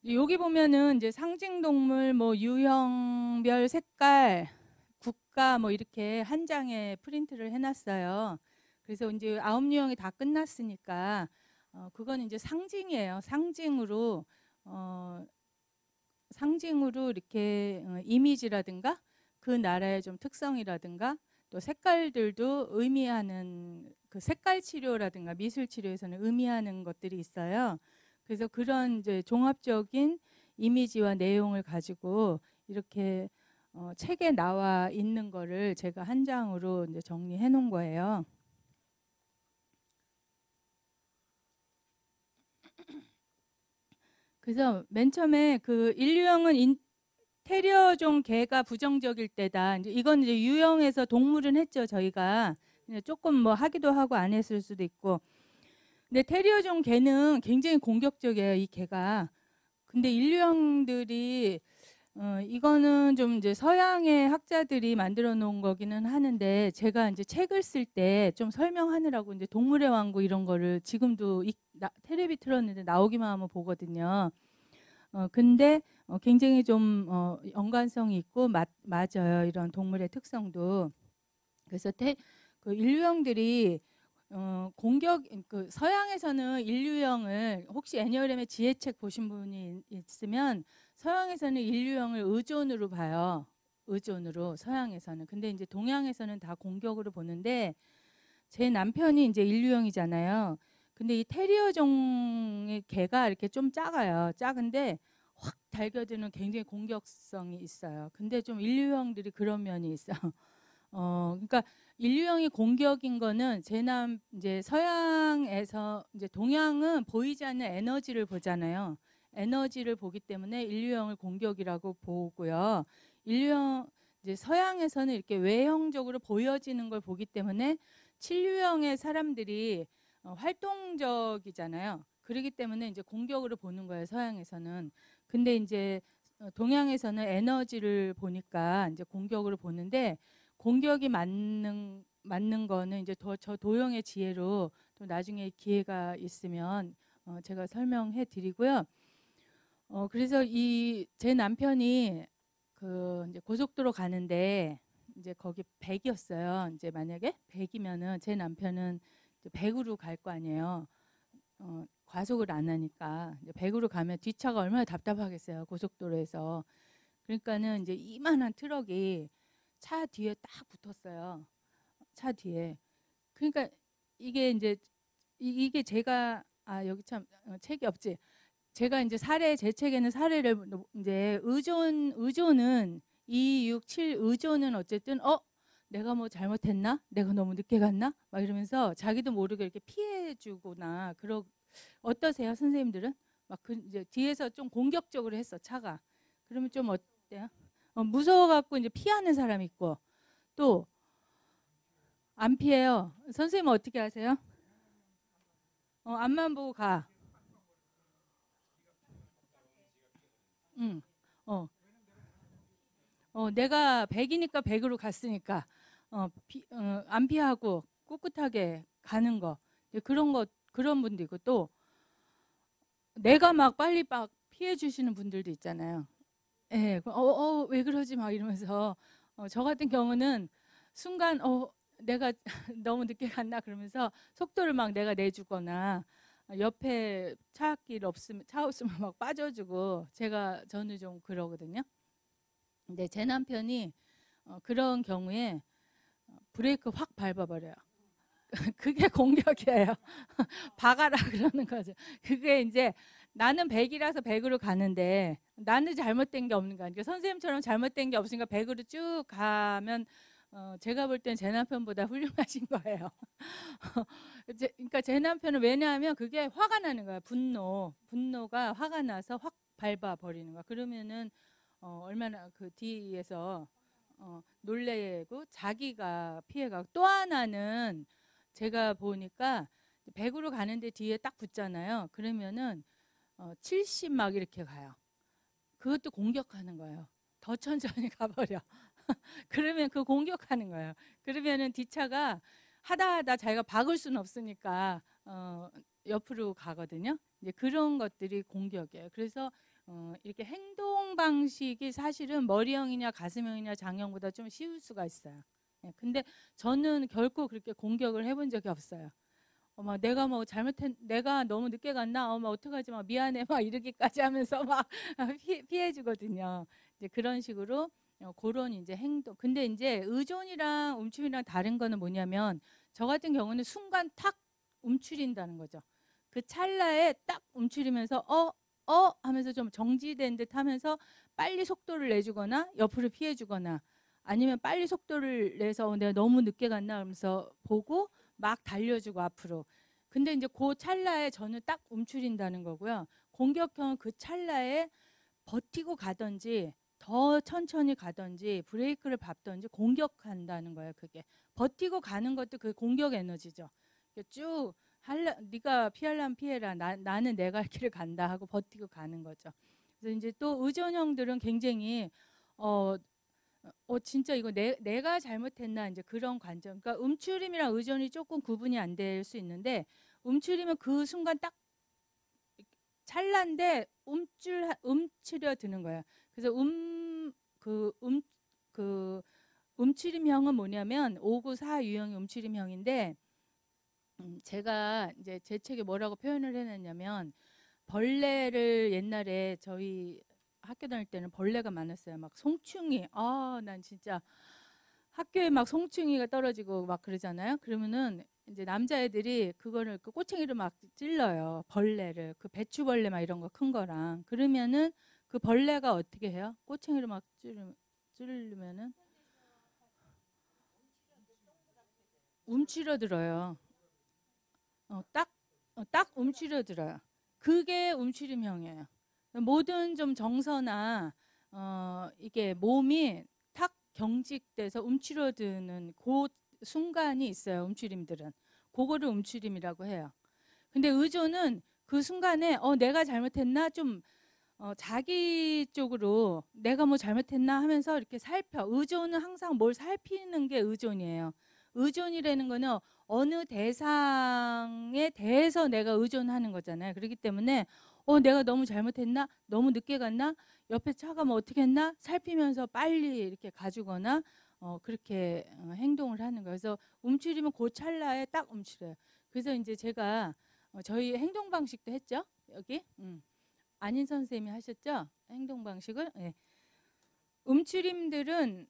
여기 보면은 이제 상징 동물 뭐 유형별 색깔 국가 뭐 이렇게 한 장에 프린트를 해놨어요. 그래서 이제 9유형이 다 끝났으니까 그건 이제 상징이에요. 어, 상징으로 이렇게 이미지라든가 그 나라의 좀 특성이라든가 또 색깔들도 의미하는 그 색깔 치료라든가 미술 치료에서는 의미하는 것들이 있어요. 그래서 그런 이제 종합적인 이미지와 내용을 가지고 이렇게 책에 나와 있는 거를 제가 한 장으로 이제 정리해 놓은 거예요. 그래서 맨 처음에 그 인류형은 테리어종 개가 부정적일 때다. 이건 이제 유형에서 동물은 했죠, 저희가. 조금 뭐 하기도 하고 안 했을 수도 있고. 근데 테리어종 개는 굉장히 공격적이에요, 이 개가. 근데 인류형들이 이거는 좀 이제 서양의 학자들이 만들어 놓은 거기는 하는데 제가 이제 책을 쓸 때 좀 설명하느라고 이제 동물의 왕국 이런 거를 지금도 텔레비 틀었는데 나오기만 하면 보거든요. 근데 굉장히 좀 연관성이 있고 맞아요. 이런 동물의 특성도. 그래서 그 인류형들이 공격 그 서양에서는 인류형을 혹시 애니어렘의 지혜책 보신 분이 있으면 서양에서는 인류형을 의존으로 봐요. 의존으로 서양에서는. 근데 이제 동양에서는 다 공격으로 보는데 제 남편이 이제 인류형이잖아요. 근데 이 테리어 종의 개가 이렇게 좀 작아요. 작은데 확 달겨드는 굉장히 공격성이 있어요. 근데 좀 인류형들이 그런 면이 있어. 그러니까 인류형이 공격인 거는 이제 서양에서 이제 동양은 보이지 않는 에너지를 보잖아요. 에너지를 보기 때문에 인류형을 공격이라고 보고요. 인류형 이제 서양에서는 이렇게 외형적으로 보여지는 걸 보기 때문에 칠류형의 사람들이 활동적이잖아요. 그렇기 때문에 이제 공격으로 보는 거예요. 서양에서는. 근데 이제 동양에서는 에너지를 보니까 이제 공격으로 보는데 공격이 맞는 거는 이제 저 도형의 지혜로 또 나중에 기회가 있으면 제가 설명해 드리고요. 그래서 제 남편이 그 이제 고속도로 가는데 이제 거기 100이었어요. 이제 만약에 100이면은 제 남편은 이제 100으로 갈 거 아니에요. 과속을 안 하니까 이제 100으로 가면 뒷차가 얼마나 답답하겠어요. 고속도로에서. 그러니까는 이제 이만한 트럭이 차 뒤에 딱 붙었어요. 차 뒤에. 그러니까 이게 이제 이게 제가 여기 참 책이 없지. 제가 이제 제 책에는 사례를 이제 의존은 2, 6, 7 의존은 어쨌든 내가 뭐 잘못했나? 내가 너무 늦게 갔나? 막 이러면서 자기도 모르게 이렇게 피해 주거나 어떠세요, 선생님들은? 막 이제 뒤에서 좀 공격적으로 했어, 차가. 그러면 좀 어때요? 무서워 갖고 이제 피하는 사람 있고 또 안 피해요. 선생님은 어떻게 하세요? 앞만 보고 가. 응. 어. 내가 100이니까 100으로 갔으니까 안 피하고 꿋꿋하게 가는 거. 그런 분도 있고 또 내가 막 빨리 막 피해 주시는 분들도 있잖아요. 예. 왜 그러지 막 이러면서 저 같은 경우는 순간 내가 너무 늦게 갔나 그러면서 속도를 막 내가 내주거나 옆에 차 없으면 막 빠져주고 저는 좀 그러거든요. 근데 제 남편이 그런 경우에 브레이크 확 밟아버려요. 그게 공격이에요. 박아라 그러는 거죠. 그게 이제 나는 100이라서 100으로 가는데 나는 잘못된 게 없는 거야. 그러니까 선생님처럼 잘못된 게 없으니까 100으로 쭉 가면 제가 볼 땐 제 남편보다 훌륭하신 거예요. 그러니까 제 남편은 왜냐하면 그게 화가 나는 거야. 분노가 화가 나서 확 밟아 버리는 거야. 그러면은 얼마나 그 뒤에서 놀래고 자기가 피해가고 또 하나는 제가 보니까 100으로 가는데 뒤에 딱 붙잖아요. 그러면은 70 막 이렇게 가요. 그것도 공격하는 거예요. 더 천천히 가버려. 그러면 그 공격하는 거예요. 그러면은 뒷차가 하다 자기가 박을 수는 없으니까 옆으로 가거든요. 이제 그런 것들이 공격이에요. 그래서 이렇게 행동 방식이 사실은 머리형이냐 가슴형이냐 장형보다 좀 쉬울 수가 있어요. 예, 근데 저는 결코 그렇게 공격을 해본 적이 없어요. 막 내가 뭐 내가 너무 늦게 갔나? 막 어떡하지? 막 미안해. 막 이러기까지 하면서 막 피해 주거든요. 이제 그런 식으로 그런 이제 행동. 근데 이제 의존이랑 움츠림이랑 다른 거는 뭐냐면 저 같은 경우는 순간 탁 움츠린다는 거죠. 그 찰나에 딱 움츠리면서 하면서 좀 정지된 듯 하면서 빨리 속도를 내주거나 옆으로 피해 주거나 아니면 빨리 속도를 내서 내가 너무 늦게 갔나 하면서 보고 막 달려주고 앞으로. 근데 이제 그 찰나에 저는 딱 움츠린다는 거고요. 공격형은 그 찰나에 버티고 가든지 더 천천히 가든지 브레이크를 밟든지 공격한다는 거예요. 그게 버티고 가는 것도 그 공격 에너지죠. 쭉 네가 피하려면 피해라. 나는 내가 할 길을 간다 하고 버티고 가는 거죠. 그래서 이제 또 의존형들은 굉장히 진짜 이거 내가 잘못했나 이제 그런 관점. 그러니까 움츠림이랑 의존이 조금 구분이 안 될 수 있는데 움츠리면 그 순간 딱 찰나인데 움츠려 드는 거예요. 그래서 그 움츠림형은 뭐냐면 594 유형이 움츠림형인데 제가 이제 제 책에 뭐라고 표현을 해놨냐면 벌레를 옛날에 저희 학교 다닐 때는 벌레가 많았어요. 막 송충이. 난 진짜 학교에 막 송충이가 떨어지고 막 그러잖아요. 그러면은 이제 남자애들이 그거를 그 꼬챙이로 막 찔러요. 벌레를. 그 배추벌레 막 이런 거 큰 거랑. 그러면은 그 벌레가 어떻게 해요? 꼬챙이로 막 찌르면은 움츠러들어요. 딱 움츠러들어요. 그게 움츠림형이에요. 모든 좀 정서나 이게 몸이 탁 경직돼서 움츠러드는 그 순간이 있어요. 움츠림들은 그거를 움츠림이라고 해요. 근데 의존은 그 순간에 내가 잘못했나 좀 자기 쪽으로 내가 뭐 잘못했나 하면서 이렇게 살펴. 의존은 항상 뭘 살피는 게 의존이에요. 의존이라는 거는 어느 대상에 대해서 내가 의존하는 거잖아요. 그렇기 때문에 내가 너무 잘못했나? 너무 늦게 갔나? 옆에 차가 뭐 어떻게 했나? 살피면서 빨리 이렇게 가주거나 그렇게 행동을 하는 거예요. 그래서 움츠리면 그 찰나에 딱 움츠려요. 그래서 이제 제가 저희 행동 방식도 했죠. 여기 안인 선생님이 하셨죠? 행동 방식을. 네. 움츠림들은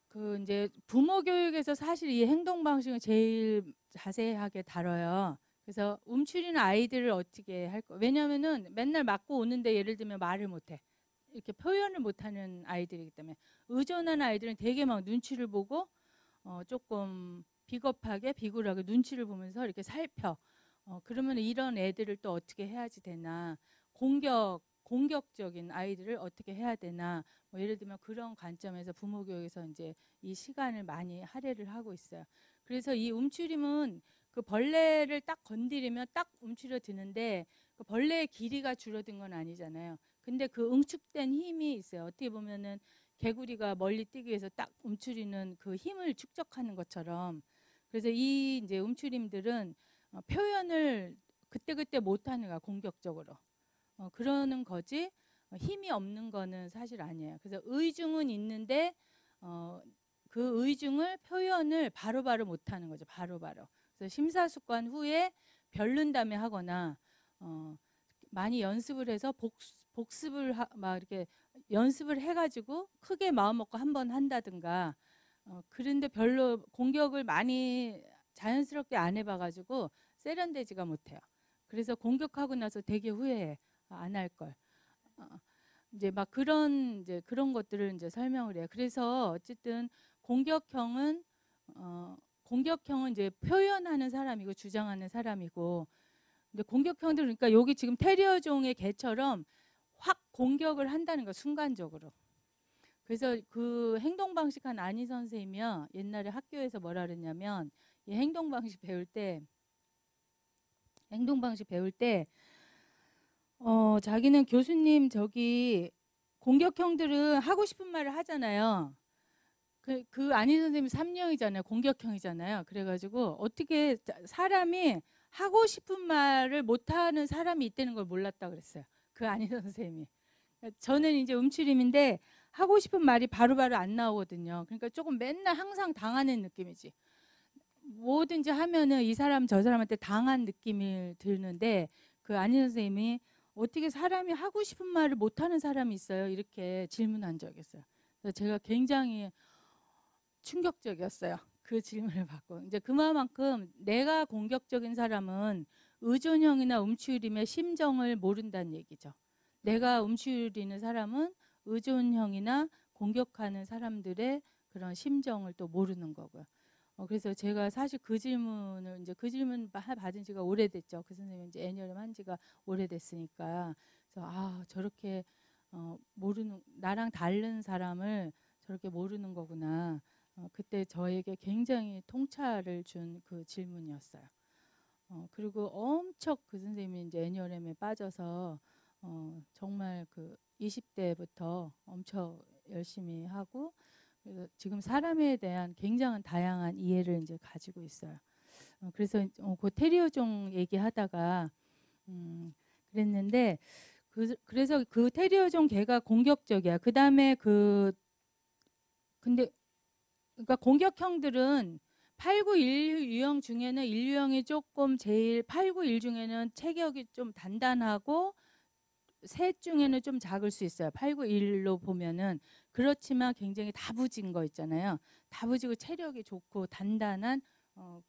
그 이제 부모 교육에서 사실 이 행동 방식을 제일 자세하게 다뤄요. 그래서 움츠리는 아이들을 어떻게 할 거? 왜냐하면은 맨날 맞고 오는데 예를 들면 말을 못해. 이렇게 표현을 못하는 아이들이기 때문에 의존하는 아이들은 되게 막 눈치를 보고 조금 비겁하게 비굴하게 눈치를 보면서 이렇게 살펴. 그러면 이런 애들을 또 어떻게 해야지 되나? 공격적인 아이들을 어떻게 해야 되나? 뭐 예를 들면 그런 관점에서 부모 교육에서 이제 이 시간을 많이 할애를 하고 있어요. 그래서 이 움츠림은 그 벌레를 딱 건드리면 딱 움츠려 드는데 그 벌레의 길이가 줄어든 건 아니잖아요. 근데 그 응축된 힘이 있어요. 어떻게 보면은 개구리가 멀리 뛰기 위해서 딱 움츠리는 그 힘을 축적하는 것처럼. 그래서 이 이제 움츠림들은 표현을 그때그때 못하는 거야. 공격적으로. 그러는 거지 힘이 없는 거는 사실 아니에요. 그래서 의중은 있는데 그 의중을 표현을 바로바로 못하는 거죠. 바로바로. 그래서 심사숙고한 후에 별론 다음에 하거나 많이 연습을 해서 복습을 막 이렇게 연습을 해가지고 크게 마음 먹고 한 번 한다든가 그런데 별로 공격을 많이 자연스럽게 안 해봐가지고 세련되지가 못해요. 그래서 공격하고 나서 되게 후회해. 안 할 걸. 이제 막 이제 그런 것들을 이제 설명을 해요. 그래서 어쨌든 공격형은 이제 표현하는 사람이고 주장하는 사람이고, 근데 공격형들 그러니까 여기 지금 테리어 종의 개처럼 확 공격을 한다는 거 순간적으로. 그래서 그 행동 방식한 안희 선생님이요 옛날에 학교에서 뭐라 그랬냐면 이 행동 방식 배울 때 자기는 교수님 저기 공격형들은 하고 싶은 말을 하잖아요. 그 안희 선생님이 3령이잖아요. 공격형이잖아요. 그래가지고 어떻게 사람이 하고 싶은 말을 못하는 사람이 있다는 걸 몰랐다 그랬어요. 그 안희선 선생님이. 저는 이제 음추림인데 하고 싶은 말이 바로바로 안 나오거든요. 그러니까 조금 맨날 항상 당하는 느낌이지. 뭐든지 하면은 이 사람 저 사람한테 당한 느낌이 드는데 그 안희선 선생님이 어떻게 사람이 하고 싶은 말을 못하는 사람이 있어요? 이렇게 질문한 적이 있어요. 그래서 제가 굉장히 충격적이었어요. 그 질문을 받고. 이제 그만큼 내가 공격적인 사람은 의존형이나 음추림의 심정을 모른다는 얘기죠. 내가 음추리는 사람은 의존형이나 공격하는 사람들의 그런 심정을 또 모르는 거고요. 그래서 제가 사실 그 질문을 이제 그 질문 받은 지가 오래됐죠. 그 선생님 이제 애니어름 한 지가 오래됐으니까. 그래서 저렇게 모르는 나랑 다른 사람을 저렇게 모르는 거구나. 그때 저에게 굉장히 통찰을 준 그 질문이었어요. 그리고 엄청 그 선생님이 이제 애니어름에 빠져서 정말 그 20대부터 엄청 열심히 하고 지금 사람에 대한 굉장한 다양한 이해를 이제 가지고 있어요. 그래서 그 테리어종 얘기하다가 그랬는데 그래서 그 테리어종 개가 공격적이야. 그다음에 근데 그러니까 공격형들은 891 유형 중에는 1유형이 조금 제일 891 중에는 체격이 좀 단단하고 셋 중에는 좀 작을 수 있어요. 891로 보면은. 그렇지만 굉장히 다부진 거 있잖아요. 다부지고 체력이 좋고 단단한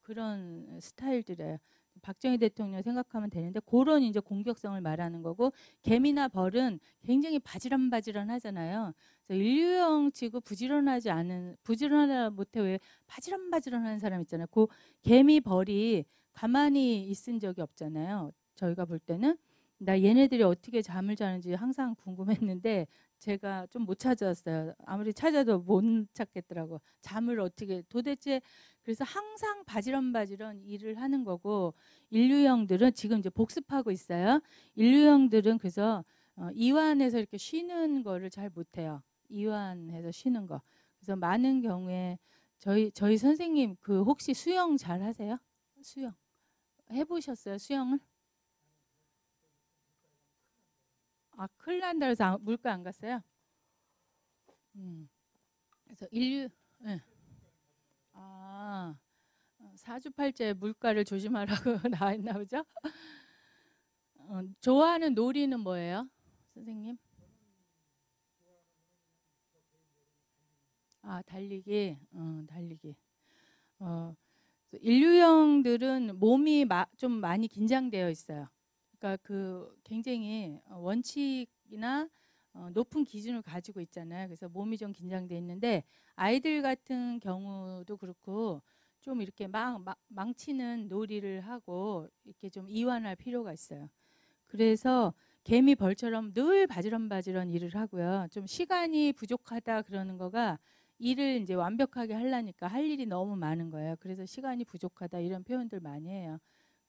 그런 스타일들이에요. 박정희 대통령 생각하면 되는데 그런 이제 공격성을 말하는 거고 개미나 벌은 굉장히 바지런바지런하잖아요. 그래서 인류형 치고 부지런하다 못해 왜 바지런바지런하는 사람 있잖아요. 그 개미 벌이 가만히 있은 적이 없잖아요. 저희가 볼 때는 나 얘네들이 어떻게 잠을 자는지 항상 궁금했는데 제가 좀 못 찾았어요. 아무리 찾아도 못 찾겠더라고. 잠을 어떻게 도대체 그래서 항상 바지런바지런 일을 하는 거고 인류형들은 지금 이제 복습하고 있어요. 인류형들은 그래서 이완해서 이렇게 쉬는 거를 잘 못해요. 이완해서 쉬는 거. 그래서 많은 경우에 저희 선생님 그 혹시 수영 잘 하세요? 수영 해보셨어요? 수영을? 큰일 난다 그래서 물가 안 갔어요? 그래서 예. 사주팔자에 물가를 조심하라고 나와 있나 보죠? 좋아하는 놀이는 뭐예요? 선생님? 달리기. 달리기. 인류형들은 몸이 좀 많이 긴장되어 있어요. 그러니까 그 굉장히 원칙이나 높은 기준을 가지고 있잖아요. 그래서 몸이 좀 긴장돼 있는데 아이들 같은 경우도 그렇고 좀 이렇게 망치는 놀이를 하고 이렇게 좀 이완할 필요가 있어요. 그래서 개미 벌처럼 늘 바지런바지런 일을 하고요. 좀 시간이 부족하다 그러는 거가 일을 이제 완벽하게 하려니까 할 일이 너무 많은 거예요. 그래서 시간이 부족하다 이런 표현들 많이 해요.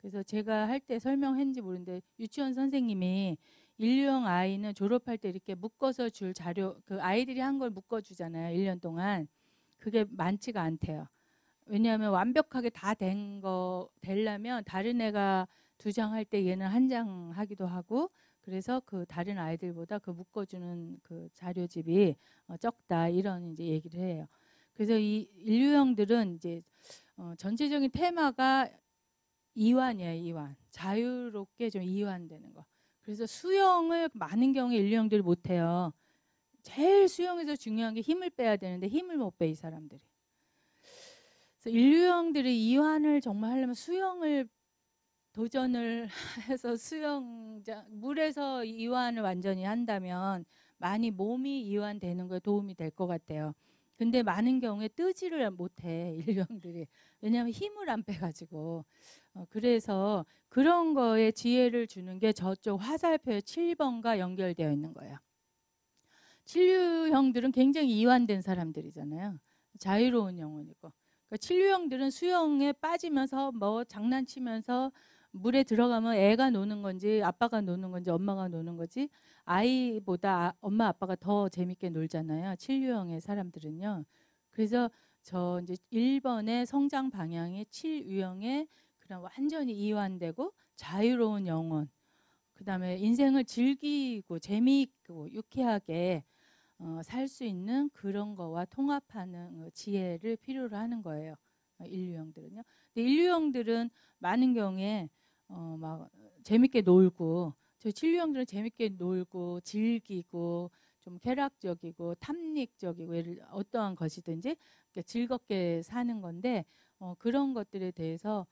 그래서 제가 할 때 설명했는지 모르는데 유치원 선생님이 인류형 아이는 졸업할 때 이렇게 묶어서 줄 자료 그 아이들이 한 걸 묶어주잖아요. 1년 동안. 그게 많지가 않대요. 왜냐하면 완벽하게 다 되려면 다른 애가 2장 할 때 얘는 1장 하기도 하고 그래서 그 다른 아이들보다 그 묶어주는 그 자료집이 적다 이런 이제 얘기를 해요. 그래서 이 인류형들은 이제 전체적인 테마가 이완이에요. 이완. 자유롭게 좀 이완되는 거. 그래서 수영을 많은 경우에 인류형들이 못해요. 제일 수영에서 중요한 게 힘을 빼야 되는데 힘을 못 빼 이 사람들이. 그래서 인류형들이 이완을 정말 하려면 수영을 도전을 해서 물에서 이완을 완전히 한다면 많이 몸이 이완되는 거에 도움이 될 것 같아요. 근데 많은 경우에 뜨지를 못해 인류형들이. 왜냐하면 힘을 안 빼가지고. 그래서 그런 거에 지혜를 주는 게 저쪽 화살표의 7번과 연결되어 있는 거예요. 7유형들은 굉장히 이완된 사람들이잖아요. 자유로운 영혼이고. 그러니까 7유형들은 수영에 빠지면서 뭐 장난치면서 물에 들어가면 애가 노는 건지 아빠가 노는 건지 엄마가 노는 거지 아이보다 엄마 아빠가 더 재밌게 놀잖아요. 7유형의 사람들은요. 그래서 저 이제 1번의 성장 방향이 7유형의 그다음 완전히 이완되고 자유로운 영혼, 그다음에 인생을 즐기고 재미있고 유쾌하게 살 수 있는 그런 거와 통합하는 지혜를 필요로 하는 거예요. 인류형들은요. 근데 인류형들은 많은 경우에 막 재밌게 놀고, 저 진류형들은 재밌게 놀고 즐기고 좀 쾌락적이고 탐닉적이고 어떠한 것이든지 즐겁게 사는 건데 그런 것들에 대해서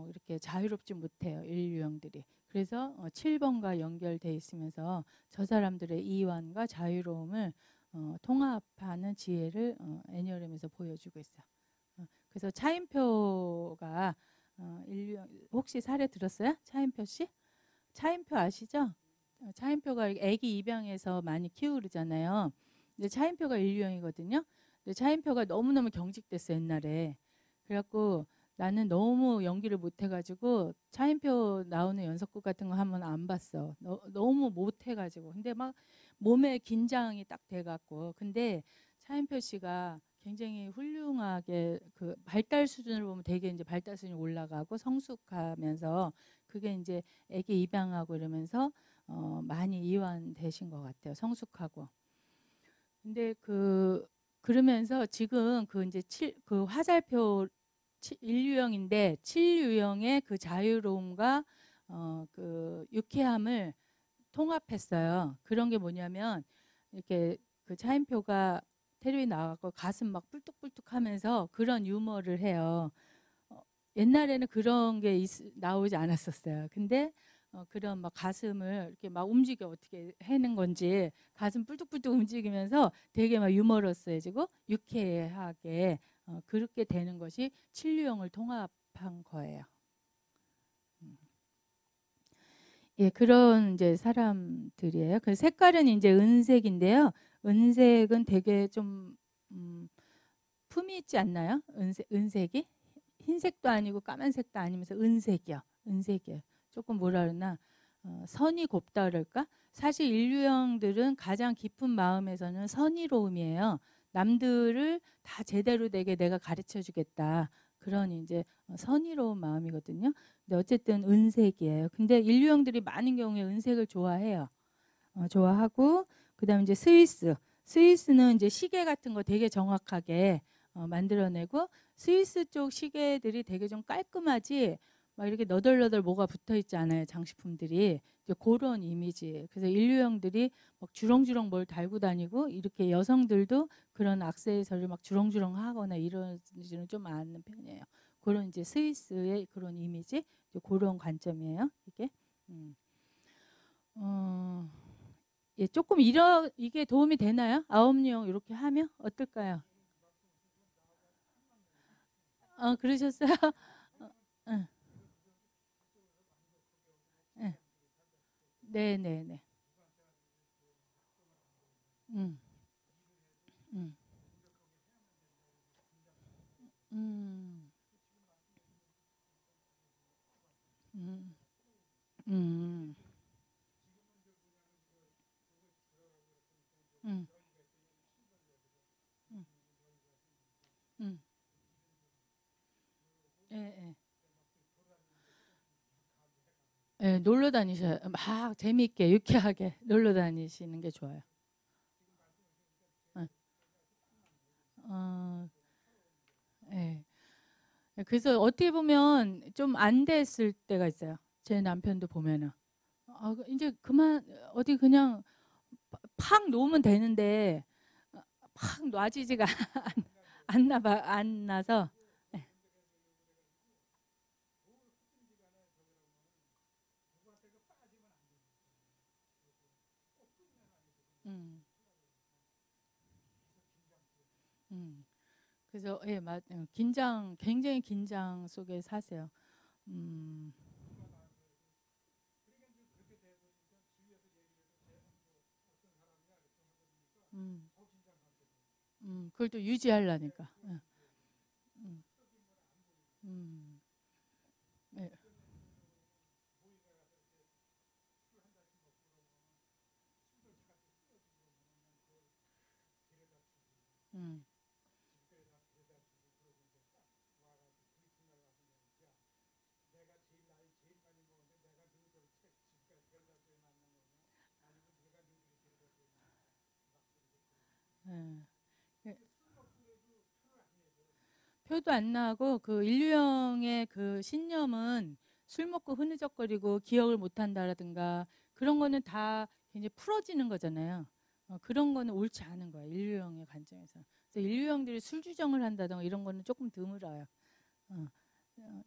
이렇게 자유롭지 못해요, 인류형들이. 그래서 7번과 연결돼 있으면서 저 사람들의 이완과 자유로움을 통합하는 지혜를 애니어렘에서 보여주고 있어요. 그래서 차인표가 인류형, 혹시 사례 들었어요? 차인표 씨? 차인표 아시죠? 차인표가 아기 입양해서 많이 키우잖아요. 근데 차인표가 인류형이거든요. 근데 차인표가 너무너무 경직됐어 옛날에. 그래갖고 나는 너무 연기를 못해가지고 차인표 나오는 연속극 같은 거 하면 안 봤어. 너무 못해가지고. 근데 막 몸에 긴장이 딱 돼갖고. 근데 차인표 씨가 굉장히 훌륭하게 그 발달 수준을 보면 되게 이제 발달 수준이 올라가고 성숙하면서 그게 이제 아기 입양하고 이러면서 많이 이완되신 것 같아요. 성숙하고. 근데 그러면서 지금 그 이제 그 화살표 인류형인데 7유형의 그 자유로움과 그 유쾌함을 통합했어요. 그런 게 뭐냐면 이렇게 그 차인표가 테레비 나가고 가슴 막 뿔뚝뿔뚝하면서 그런 유머를 해요. 옛날에는 그런 게 나오지 않았었어요. 근데 그런 막 가슴을 이렇게 막 움직여 어떻게 해는 건지 가슴 뿔뚝뿔뚝 움직이면서 되게 막 유머러스해지고 유쾌하게 그렇게 되는 것이 진류형을 통합한 거예요. 예, 그런 이제 사람들이에요. 그 색깔은 이제 은색인데요. 은색은 되게 좀 품이 있지 않나요? 은색이 흰색도 아니고 까만색도 아니면서 은색이요. 은색이에요. 조금 뭐라 그러나 선이 곱다 그럴까? 사실 인류형들은 가장 깊은 마음에서는 선의로움이에요. 남들을 다 제대로 되게 내가 가르쳐 주겠다. 그런 이제 선의로운 마음이거든요. 근데 어쨌든 은색이에요. 근데 인류형들이 많은 경우에 은색을 좋아해요. 좋아하고 그다음에 이제 스위스는 이제 시계 같은 거 되게 정확하게 만들어내고 스위스 쪽 시계들이 되게 좀 깔끔하지 막 이렇게 너덜너덜 뭐가 붙어 있지 않아요. 장식품들이 이제 그런 이미지. 그래서 인류형들이 막 주렁주렁 뭘 달고 다니고 이렇게 여성들도 그런 액세서리를 막 주렁주렁 하거나 이러지는 좀 않는 편이에요. 그런 이제 스위스의 그런 이미지, 이제 그런 관점이에요. 이게. 예, 조금 이게 도움이 되나요? 아홉용 이렇게 하면 어떨까요? 그러셨어요? 응, 응. 네, 네, 네. 음, 음, 음, 음, 음, 음, 음, 음. 예, 예. 예, 놀러 다니셔야 막 재미있게 유쾌하게 놀러 다니시는 게 좋아요. 예. 어, 예. 그래서 어떻게 보면 좀 안 됐을 때가 있어요. 제 남편도 보면은 이제 그만 어디 그냥 팍 놓으면 되는데 팍 놔지지가 안 나서 네. 음, 음. 그래서 예, 굉장히 긴장 속에 사세요. 음, 음, 그걸 또 유지하려니까. 음, 음, 네, 음, 표도 안 나고 그 인류형의 그 신념은 술 먹고 흐느적거리고 기억을 못 한다라든가 그런 거는 다 이제 풀어지는 거잖아요. 그런 거는 옳지 않은 거예요. 인류형의 관점에서. 그래서 인류형들이 술 주정을 한다든가 이런 거는 조금 드물어요. 어, 어,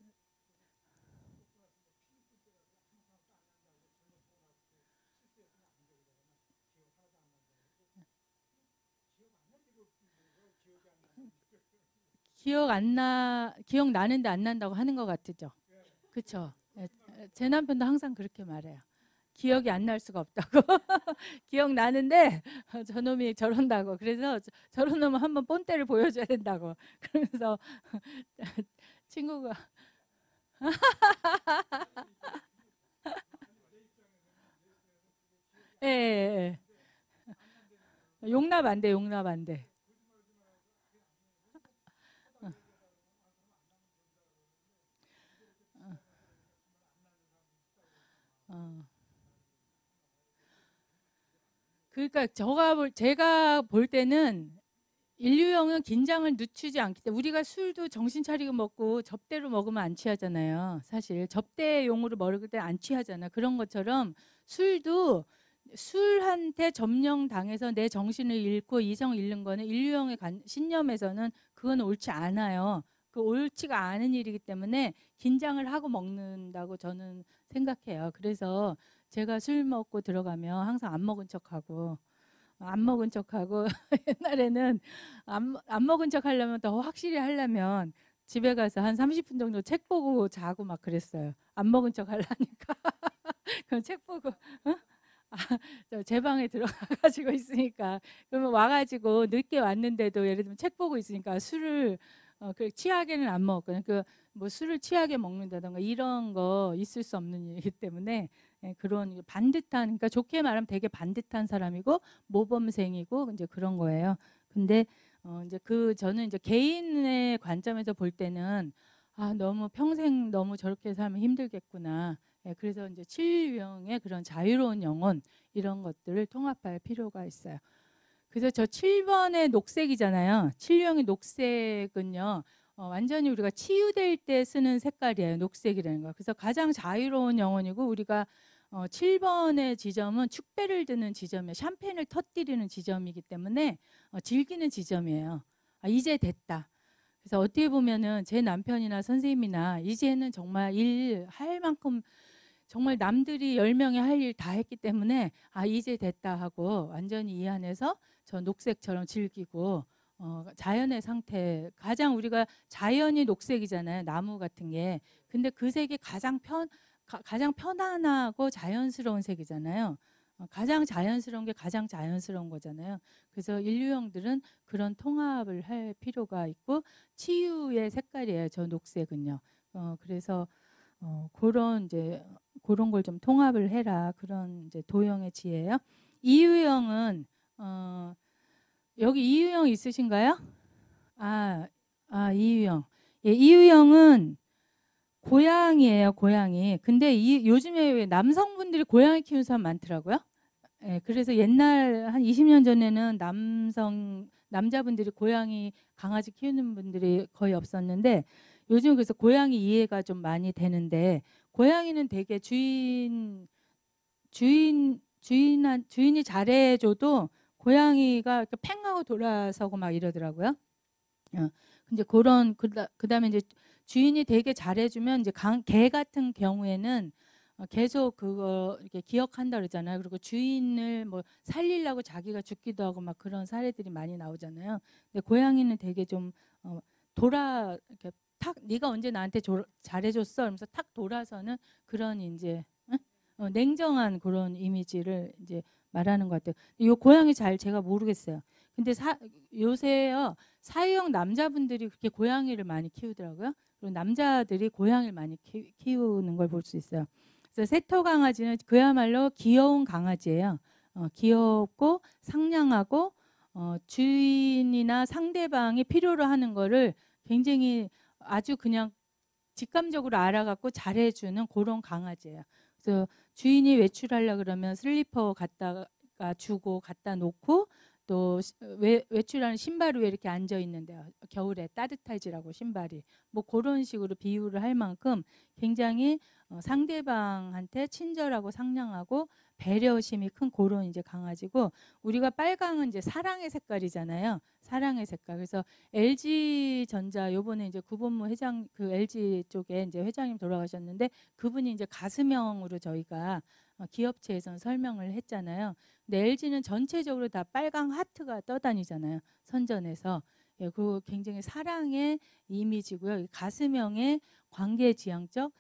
기억 나는데 안 난다고 하는 것 같죠. 그렇죠. 제 남편도 항상 그렇게 말해요. 기억이 안 날 수가 없다고. 기억 나는데 저놈이 저런다고. 그래서 저런 놈은 한번 본때를 보여줘야 된다고. 그래서 친구가 예, 예, 예. 용납 안 돼, 용납 안 돼. 어, 어. 그러니까 제가 볼 때는 인류형은 긴장을 늦추지 않기 때문에 우리가 술도 정신 차리고 먹고 접대로 먹으면 안 취하잖아요. 사실 접대용으로 먹을 때 안 취하잖아. 그런 것처럼 술도 술한테 점령당해서 내 정신을 잃고 이성 잃는 거는 인류형의 신념에서는 그건 옳지 않아요. 그 옳지가 않은 일이기 때문에 긴장을 하고 먹는다고 저는 생각해요. 그래서 제가 술 먹고 들어가면 항상 안 먹은 척하고 안 먹은 척하고 옛날에는 안 먹은 척 하려면 더 확실히 하려면 집에 가서 한 30분 정도 책 보고 자고 막 그랬어요. 안 먹은 척 하려니까. 그럼 책 보고 어? 아, 제 방에 들어가가지고 있으니까 그러면 와가지고 늦게 왔는데도 예를 들면 책 보고 있으니까 술을 그 취하게는 안 먹었거든요. 그 뭐 술을 취하게 먹는다던가 이런 거 있을 수 없는 일이기 때문에 그런 반듯한 그러니까 좋게 말하면 되게 반듯한 사람이고 모범생이고 이제 그런 거예요. 근데 이제 저는 이제 개인의 관점에서 볼 때는 너무 평생 너무 저렇게 살면 힘들겠구나. 그래서 이제 칠유형의 그런 자유로운 영혼 이런 것들을 통합할 필요가 있어요. 그래서 저 7번의 녹색이잖아요. 칠유형의 녹색은요. 완전히 우리가 치유될 때 쓰는 색깔이에요. 녹색이라는 거. 그래서 가장 자유로운 영혼이고 우리가 7번의 지점은 축배를 드는 지점이에요. 샴페인을 터뜨리는 지점이기 때문에 즐기는 지점이에요. 이제 됐다. 그래서 어떻게 보면은 제 남편이나 선생님이나 이제는 정말 일할 만큼 정말 남들이 10명이 할 일 다 했기 때문에 이제 됐다 하고 완전히 이 안에서 저 녹색처럼 즐기고 자연의 상태 가장 우리가 자연이 녹색이잖아요. 나무 같은 게. 근데 그 색이 가장 편안하고 자연스러운 색이잖아요. 가장 자연스러운 게 가장 자연스러운 거잖아요. 그래서 인류형들은 그런 통합을 할 필요가 있고 치유의 색깔이에요. 저 녹색은요. 그래서 그런 걸 좀 통합을 해라. 그런 이제 도형의 지혜예요. 이유형은 여기 이유형 있으신가요? 이유형. 예, 이유형은 고양이에요, 고양이. 근데 요즘에 왜 남성분들이 고양이 키우는 사람 많더라고요. 예, 그래서 옛날 한 20년 전에는 남자분들이 고양이, 강아지 키우는 분들이 거의 없었는데 요즘 그래서 고양이 이해가 좀 많이 되는데 고양이는 되게 주인이 잘해줘도 고양이가 이렇게 팽 하고 돌아서고 막 이러더라고요. 근데 그다음에 이제 주인이 되게 잘해주면 이제 개 같은 경우에는 계속 그거 이렇게 기억한다 그러잖아요. 그리고 주인을 뭐 살리려고 자기가 죽기도 하고 막 그런 사례들이 많이 나오잖아요. 근데 고양이는 되게 좀 이렇게 탁 네가 언제 나한테 잘해줬어? 그러면서 탁 돌아서는 그런 이제 냉정한 그런 이미지를 이제 말하는 것 같아요. 이 고양이 제가 모르겠어요. 근데 요새요 사회형 남자분들이 그렇게 고양이를 많이 키우더라고요. 그리고 남자들이 고양이를 많이 키우는 걸 볼 수 있어요. 그래서 세터 강아지는 그야말로 귀여운 강아지예요. 귀엽고 상냥하고 주인이나 상대방이 필요로 하는 거를 굉장히 아주 그냥 직감적으로 알아갖고 잘해주는 그런 강아지예요. 그래서 주인이 외출하려 그러면 슬리퍼 갖다가 주고 갖다 놓고 또 외출하는 신발이 왜 이렇게 앉아 있는데요. 겨울에 따뜻해지라고 신발이. 뭐 그런 식으로 비유를 할 만큼 굉장히 상대방한테 친절하고 상냥하고 배려심이 큰 그런 이제 강아지고, 우리가 빨강은 이제 사랑의 색깔이잖아요. 사랑의 색깔. 그래서 LG 전자 요번에 이제 구본무 회장, 그 LG 쪽에 이제 회장님 돌아가셨는데 그분이 이제 가슴형으로 저희가 기업체에서는 설명을 했잖아요. 근데 LG는 전체적으로 다 빨강 하트가 떠다니잖아요. 선전에서. 예, 그 굉장히 사랑의 이미지고요. 가슴형의 관계지향적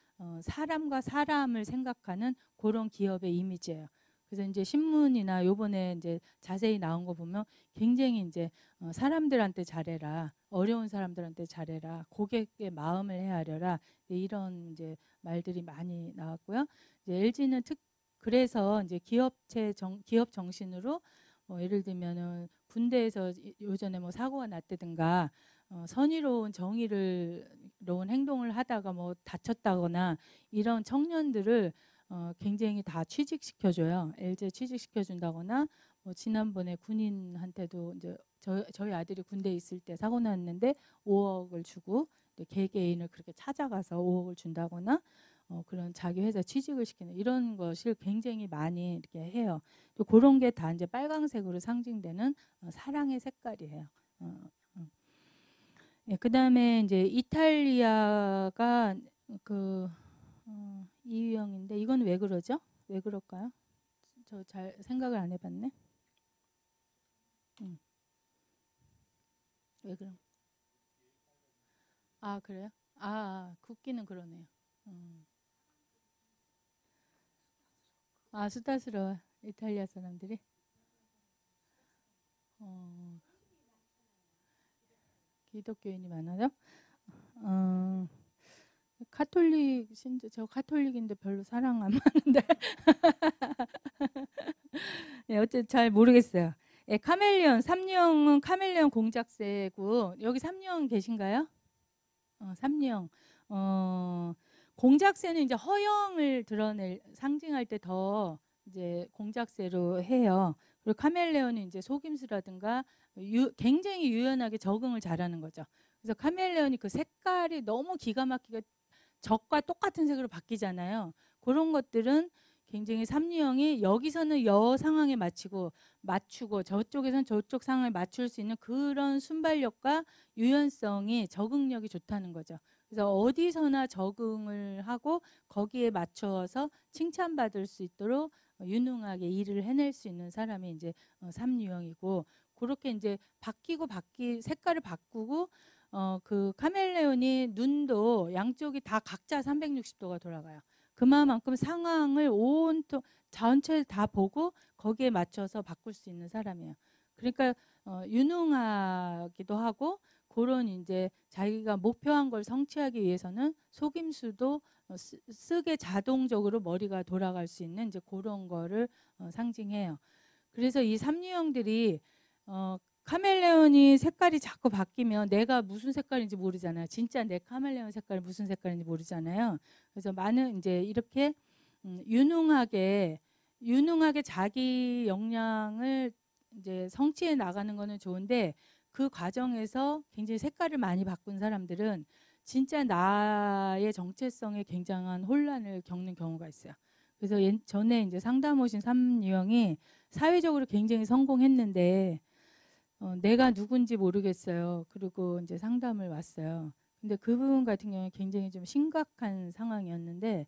사람과 사람을 생각하는 그런 기업의 이미지예요. 그래서 이제 신문이나 요번에 이제 자세히 나온 거 보면 굉장히 이제 사람들한테 잘해라, 어려운 사람들한테 잘해라, 고객의 마음을 헤아려라, 이런 이제 말들이 많이 나왔고요. 이제 LG는 그래서 이제 기업 정신으로 예를 들면은 군대에서 요전에 뭐 사고가 났다든가 선의로운 정의로운 행동을 하다가 뭐 다쳤다거나 이런 청년들을 굉장히 다 취직시켜줘요. LG 취직시켜준다거나, 뭐 지난번에 군인한테도 이제 저희 아들이 군대에 있을 때 사고 났는데 5억을 주고 개개인을 그렇게 찾아가서 5억을 준다거나 그런 자기 회사 취직을 시키는 이런 것을 굉장히 많이 이렇게 해요. 또 그런 게 다 이제 빨강색으로 상징되는 사랑의 색깔이에요. 예, 그다음에 이제 이탈리아가 그 이유형인데 이건 왜 그러죠? 왜 그럴까요? 저 잘 생각을 안 해봤네. 왜 그럼? 아, 그래요? 국기는 그러네요. 수다스러워. 이탈리아 사람들이. 어, 기독교인이 많아요? 카톨릭 신자, 저 카톨릭인데 별로 사랑 안 하는데. 네, 어쨌든 잘 모르겠어요. 예, 카멜레온, 삼룡은 카멜레온 공작새고, 여기 삼룡 계신가요? 삼룡. 공작새는 이제 허영을 드러낼, 상징할 때 더 이제 공작새로 해요. 그리고 카멜레온은 이제 속임수라든가 굉장히 유연하게 적응을 잘하는 거죠. 그래서 카멜레온이 그 색깔이 너무 기가 막히게 적과 똑같은 색으로 바뀌잖아요. 그런 것들은 굉장히 삼류형이 여기서는 여 상황에 맞추고 저쪽에서는 저쪽 상황에 맞출 수 있는 그런 순발력과 유연성이, 적응력이 좋다는 거죠. 그래서 어디서나 적응을 하고 거기에 맞춰서 칭찬받을 수 있도록 유능하게 일을 해낼 수 있는 사람이 이제 삼류형이고, 그렇게 이제 색깔을 바꾸고 그 카멜레온이 눈도 양쪽이 다 각자 360도가 돌아가요. 그만큼 상황을 온통 전체를 다 보고 거기에 맞춰서 바꿀 수 있는 사람이에요. 그러니까 유능하기도 하고, 그런 이제 자기가 목표한 걸 성취하기 위해서는 속임수도 쓰게 자동적으로 머리가 돌아갈 수 있는 이제 그런 거를 상징해요. 그래서 이 삼류형들이 카멜레온이 색깔이 자꾸 바뀌면 내가 무슨 색깔인지 모르잖아요. 진짜 내 카멜레온 색깔이 무슨 색깔인지 모르잖아요. 그래서 많은 이제 이렇게 유능하게 자기 역량을 이제 성취해 나가는 거는 좋은데, 그 과정에서 굉장히 색깔을 많이 바꾼 사람들은 진짜 나의 정체성에 굉장한 혼란을 겪는 경우가 있어요. 그래서 전에 이제 상담 오신 삼유형이 사회적으로 굉장히 성공했는데 내가 누군지 모르겠어요. 그리고 이제 상담을 왔어요. 근데 그 부분 같은 경우는 굉장히 좀 심각한 상황이었는데,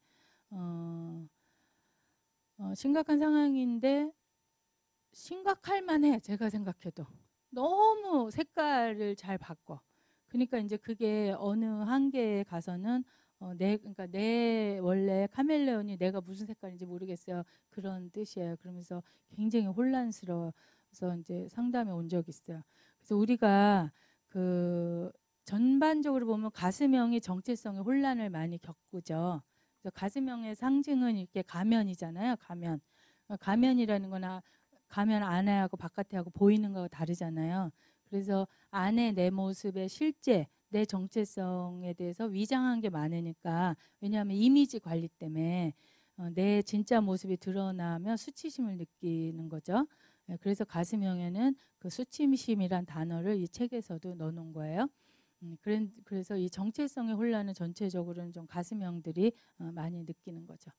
심각한 상황인데 심각할 만해. 제가 생각해도 너무 색깔을 잘 바꿔. 그러니까 이제 그게 어느 한계에 가서는 그러니까 내 원래 카멜레온이 내가 무슨 색깔인지 모르겠어요. 그런 뜻이에요. 그러면서 굉장히 혼란스러워서 이제 상담에 온 적이 있어요. 그래서 우리가 그 전반적으로 보면 가슴형이 정체성의 혼란을 많이 겪죠. 그래서 가슴형의 상징은 이렇게 가면이잖아요. 가면이라는 거나 가면 안에하고 바깥에하고 보이는 거가 다르잖아요. 그래서 안에 내 모습의 실제 내 정체성에 대해서 위장한 게 많으니까, 왜냐하면 이미지 관리 때문에 내 진짜 모습이 드러나면 수치심을 느끼는 거죠. 예, 그래서 가슴형에는 그 수치심이란 단어를 이 책에서도 넣어놓은 거예요. 그래서 이 정체성의 혼란은 전체적으로는 좀 가슴형들이 많이 느끼는 거죠.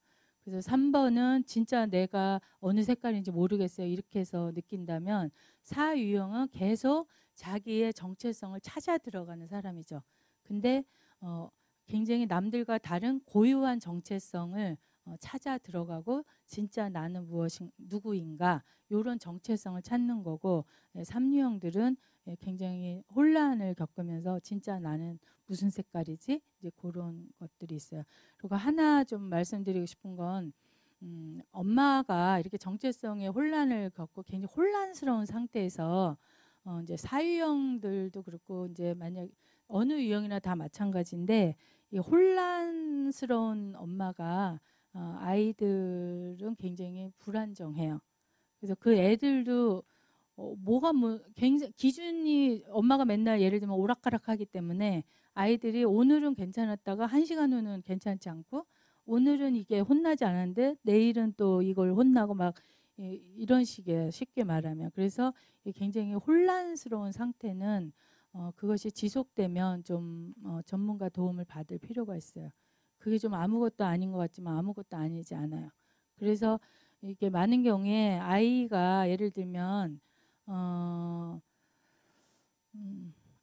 그래서 3번은 진짜 내가 어느 색깔인지 모르겠어요. 이렇게 해서 느낀다면 사유형은 계속 자기의 정체성을 찾아 들어가는 사람이죠. 근데 굉장히 남들과 다른 고유한 정체성을 찾아 들어가고 진짜 나는 누구인가 이런 정체성을 찾는 거고, 삼류형들은 굉장히 혼란을 겪으면서 진짜 나는 무슨 색깔이지? 이제 그런 것들이 있어요. 그리고 하나 좀 말씀드리고 싶은 건 엄마가 이렇게 정체성의 혼란을 겪고 굉장히 혼란스러운 상태에서 이제 사유형들도 그렇고 이제 만약 어느 유형이나 다 마찬가지인데 이 혼란스러운 엄마가 아이들은 굉장히 불안정해요. 그래서 그 애들도 뭐가 뭐 굉장히 기준이 엄마가 맨날 예를 들면 오락가락하기 때문에 아이들이 오늘은 괜찮았다가 1시간 후는 괜찮지 않고 오늘은 이게 혼나지 않았는데 내일은 또 이걸 혼나고 막 이런 식이에요. 쉽게 말하면. 그래서 굉장히 혼란스러운 상태는 그것이 지속되면 좀 전문가 도움을 받을 필요가 있어요. 그게 좀 아무것도 아닌 것 같지만 아무것도 아니지 않아요. 그래서 이게 많은 경우에 아이가 예를 들면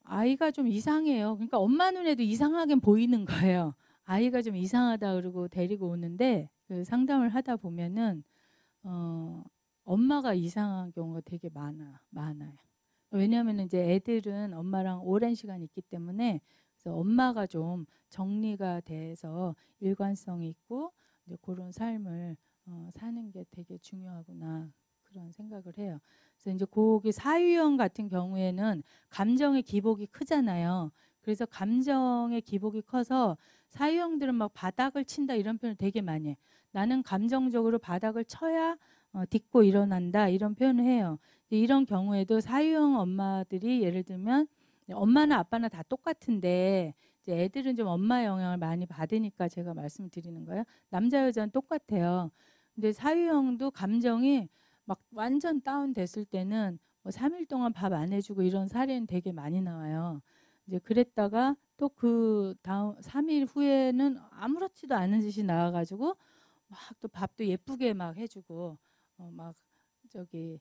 아이가 좀 이상해요. 그러니까 엄마 눈에도 이상하게 보이는 거예요. 아이가 좀 이상하다 그러고 데리고 오는데 그 상담을 하다 보면은 엄마가 이상한 경우가 되게 많아요. 왜냐하면 이제 애들은 엄마랑 오랜 시간 있기 때문에 그래서 엄마가 좀 정리가 돼서 일관성이 있고 이제 그런 삶을 사는 게 되게 중요하구나 그런 생각을 해요. 그래서 이제 거기 사유형 같은 경우에는 감정의 기복이 크잖아요. 그래서 감정의 기복이 커서 사유형들은 막 바닥을 친다 이런 표현을 되게 많이 해요. 나는 감정적으로 바닥을 쳐야 딛고 일어난다 이런 표현을 해요. 이런 경우에도 사유형 엄마들이 예를 들면 엄마나 아빠나 다 똑같은데 이제 애들은 좀 엄마 영향을 많이 받으니까 제가 말씀드리는 거예요. 남자 여자는 똑같아요. 근데 사유형도 감정이 막 완전 다운됐을 때는 뭐 3일 동안 밥 안 해주고 이런 사례는 되게 많이 나와요. 이제 그랬다가 또 그 다음 3일 후에는 아무렇지도 않은 짓이 나와가지고 막 또 밥도 예쁘게 막 해주고 막 저기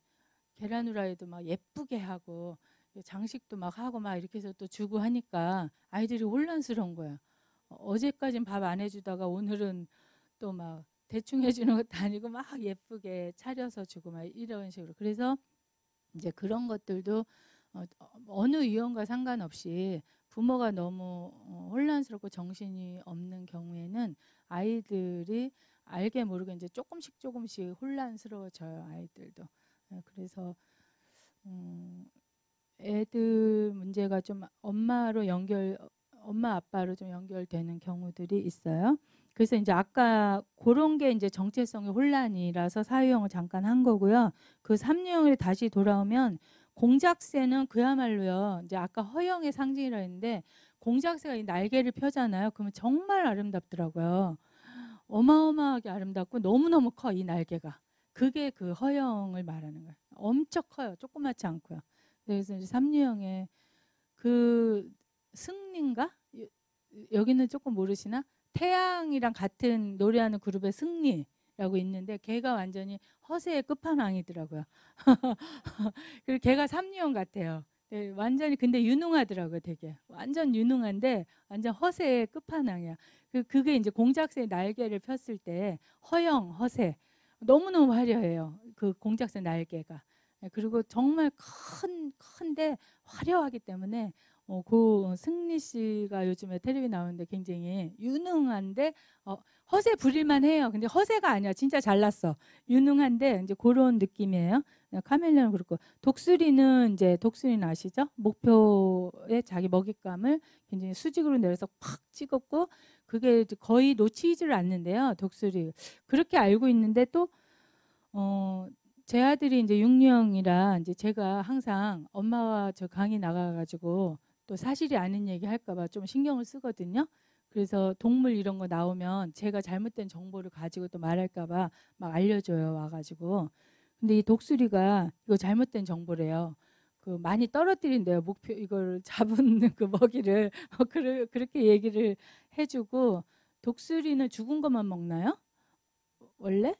계란 후라이도 막 예쁘게 하고 장식도 막 하고 막 이렇게 해서 또 주고 하니까 아이들이 혼란스러운 거예요. 어제까진 밥 안 해주다가 오늘은 또 막 대충 해주는 것도 아니고 막 예쁘게 차려서 주고 막 이런 식으로. 그래서 이제 그런 것들도 어느 유형과 상관없이 부모가 너무 혼란스럽고 정신이 없는 경우에는 아이들이 알게 모르게 이제 조금씩 혼란스러워져요. 아이들도. 그래서 애들 문제가 좀 엄마 아빠로 좀 연결되는 경우들이 있어요. 그래서 이제 아까 그런 게 이제 정체성의 혼란이라서 사유형을 잠깐 한 거고요. 그 3유형을 다시 돌아오면 공작새는 그야말로요. 이제 아까 허영의 상징이라 했는데 공작새가 이 날개를 펴잖아요. 그러면 정말 아름답더라고요. 어마어마하게 아름답고 너무너무 커 이 날개가. 그게 그 허영을 말하는 거예요. 엄청 커요. 조그맣지 않고요. 그래서 이제 삼류형의 그 승리인가? 여기는 조금 모르시나? 태양이랑 같은 노래하는 그룹의 승리라고 있는데 걔가 완전히 허세의 끝판왕이더라고요. 그리고 걔가 삼류형 같아요. 네, 완전히 근데 유능하더라고요. 되게 완전 유능한데 완전 허세의 끝판왕이야. 그게 이제 공작새 날개를 폈을 때 허세 너무너무 화려해요. 그 공작새 날개가. 그리고 정말 큰데 화려하기 때문에 그 승리 씨가 요즘에 텔레비 나오는데 굉장히 유능한데 허세 부릴만 해요. 근데 허세가 아니야. 진짜 잘났어. 유능한데 이제 그런 느낌이에요. 카멜레온 그렇고 독수리는 아시죠? 목표에 자기 먹잇감을 굉장히 수직으로 내려서 팍 찍었고 그게 거의 놓치지를 않는데요. 독수리 그렇게 알고 있는데 또 제 아들이 이제 6령이라 이제 제가 항상 엄마와 저 강의 나가가지고 또 사실이 아닌 얘기 할까봐 좀 신경을 쓰거든요. 그래서 동물 이런 거 나오면 제가 잘못된 정보를 가지고 또 말할까봐 막 알려줘요 와가지고. 근데 이 독수리가 이거 잘못된 정보래요. 그 많이 떨어뜨린대요. 목표 이걸 잡은 그 먹이를 그렇게 얘기를 해주고 독수리는 죽은 것만 먹나요? 원래?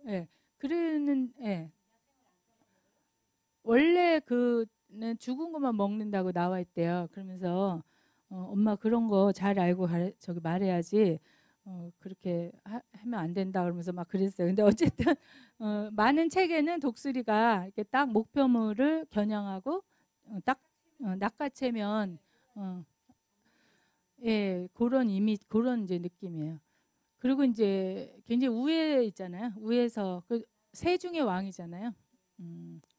예. 그러는 예. 원래 그는 죽은 것만 먹는다고 나와 있대요. 그러면서 엄마 그런 거 잘 알고 저기 말해야지 그렇게 하면 안 된다 그러면서 막 그랬어요. 근데 어쨌든 많은 책에는 독수리가 이렇게 딱 목표물을 겨냥하고 딱 낚아채면 예 그런 이미 그런 이제 느낌이에요. 그리고 이제 굉장히 우에 있잖아요. 우에서 그 세중의 왕이잖아요.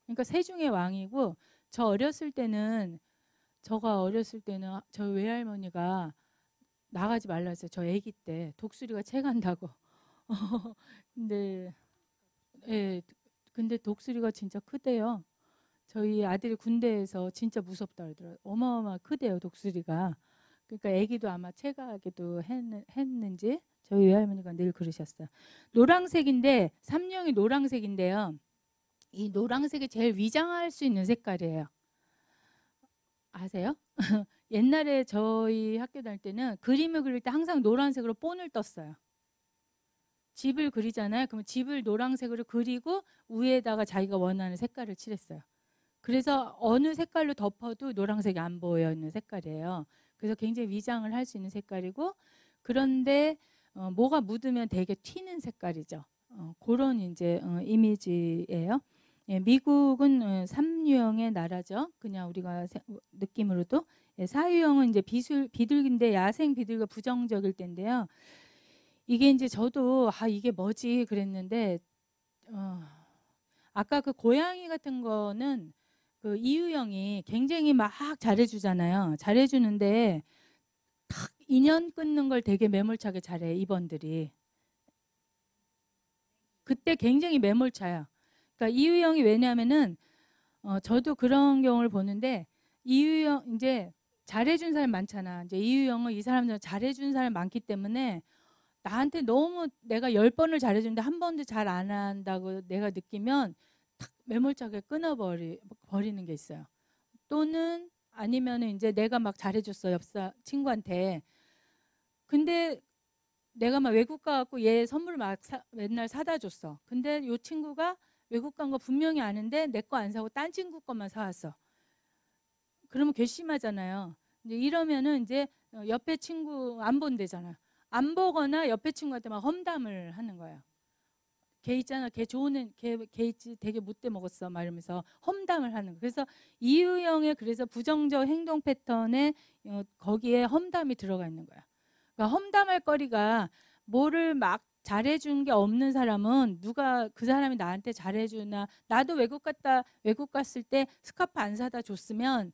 그러니까 세중의 왕이고 저가 어렸을 때는 저희 외할머니가 나가지 말라 했어요. 저 아기 때 독수리가 채간다고. 근데 예, 근데 독수리가 진짜 크대요. 저희 아들이 군대에서 진짜 무섭다 그러더라고요. 어마어마 크대요 독수리가. 그러니까 아기도 아마 채가기도 했는지 저희 외할머니가 늘 그러셨어요. 노란색인데 삼령이 노란색인데요. 이 노란색이 제일 위장할 수 있는 색깔이에요. 아세요? 옛날에 저희 학교 다닐 때는 그림을 그릴 때 항상 노란색으로 본을 떴어요. 집을 그리잖아요. 그러면 집을 노란색으로 그리고 위에다가 자기가 원하는 색깔을 칠했어요. 그래서 어느 색깔로 덮어도 노란색이 안 보여 있는 색깔이에요. 그래서 굉장히 위장을 할 수 있는 색깔이고 그런데 뭐가 묻으면 되게 튀는 색깔이죠. 그런 이제 이미지예요. 예, 미국은 삼유형의 나라죠. 그냥 우리가 느낌으로도 예, 사유형은 이제 비둘기인데 야생 비둘기가 부정적일 텐데요. 이게 이제 저도 이게 뭐지 그랬는데 아까 그 고양이 같은 거는 그 이유형이 굉장히 막 잘해주잖아요. 잘해주는데 탁 인연 끊는 걸 되게 매몰차게 잘해 이번들이. 그때 굉장히 매몰차요. 그러니까 이유형이 왜냐하면은 저도 그런 경우를 보는데 이유형 이제 잘해준 사람 많잖아. 이제 이유형은 이 사람들 잘해준 사람 많기 때문에 나한테 너무 내가 10번을 잘해주는데 한 번도 잘 안 한다고 내가 느끼면 탁 매몰차게 끊어버리는 게 있어요. 또는 아니면은 이제 내가 막 잘해줬어 옆 친구한테. 근데 내가 막 외국 가갖고 얘 선물 막 맨날 사다 줬어. 근데 이 친구가 외국 간 거 분명히 아는데 내 거 안 사고 딴 친구 것만 사왔어. 그러면 괘씸하잖아요. 이제 이러면은 이제 옆에 친구 안 본대잖아. 안 보거나 옆에 친구한테 막 험담을 하는 거예요. 걔 있잖아, 걔 있지, 되게 못돼 먹었어, 막 이러면서 험담을 하는 거. 그래서 이유형의 그래서 부정적 행동 패턴에 거기에 험담이 들어가 있는 거야. 그러니까 험담할 거리가 뭐를 막 잘해준 게 없는 사람은 누가 그 사람이 나한테 잘해주나. 나도 외국 갔을 때 스카프 안 사다 줬으면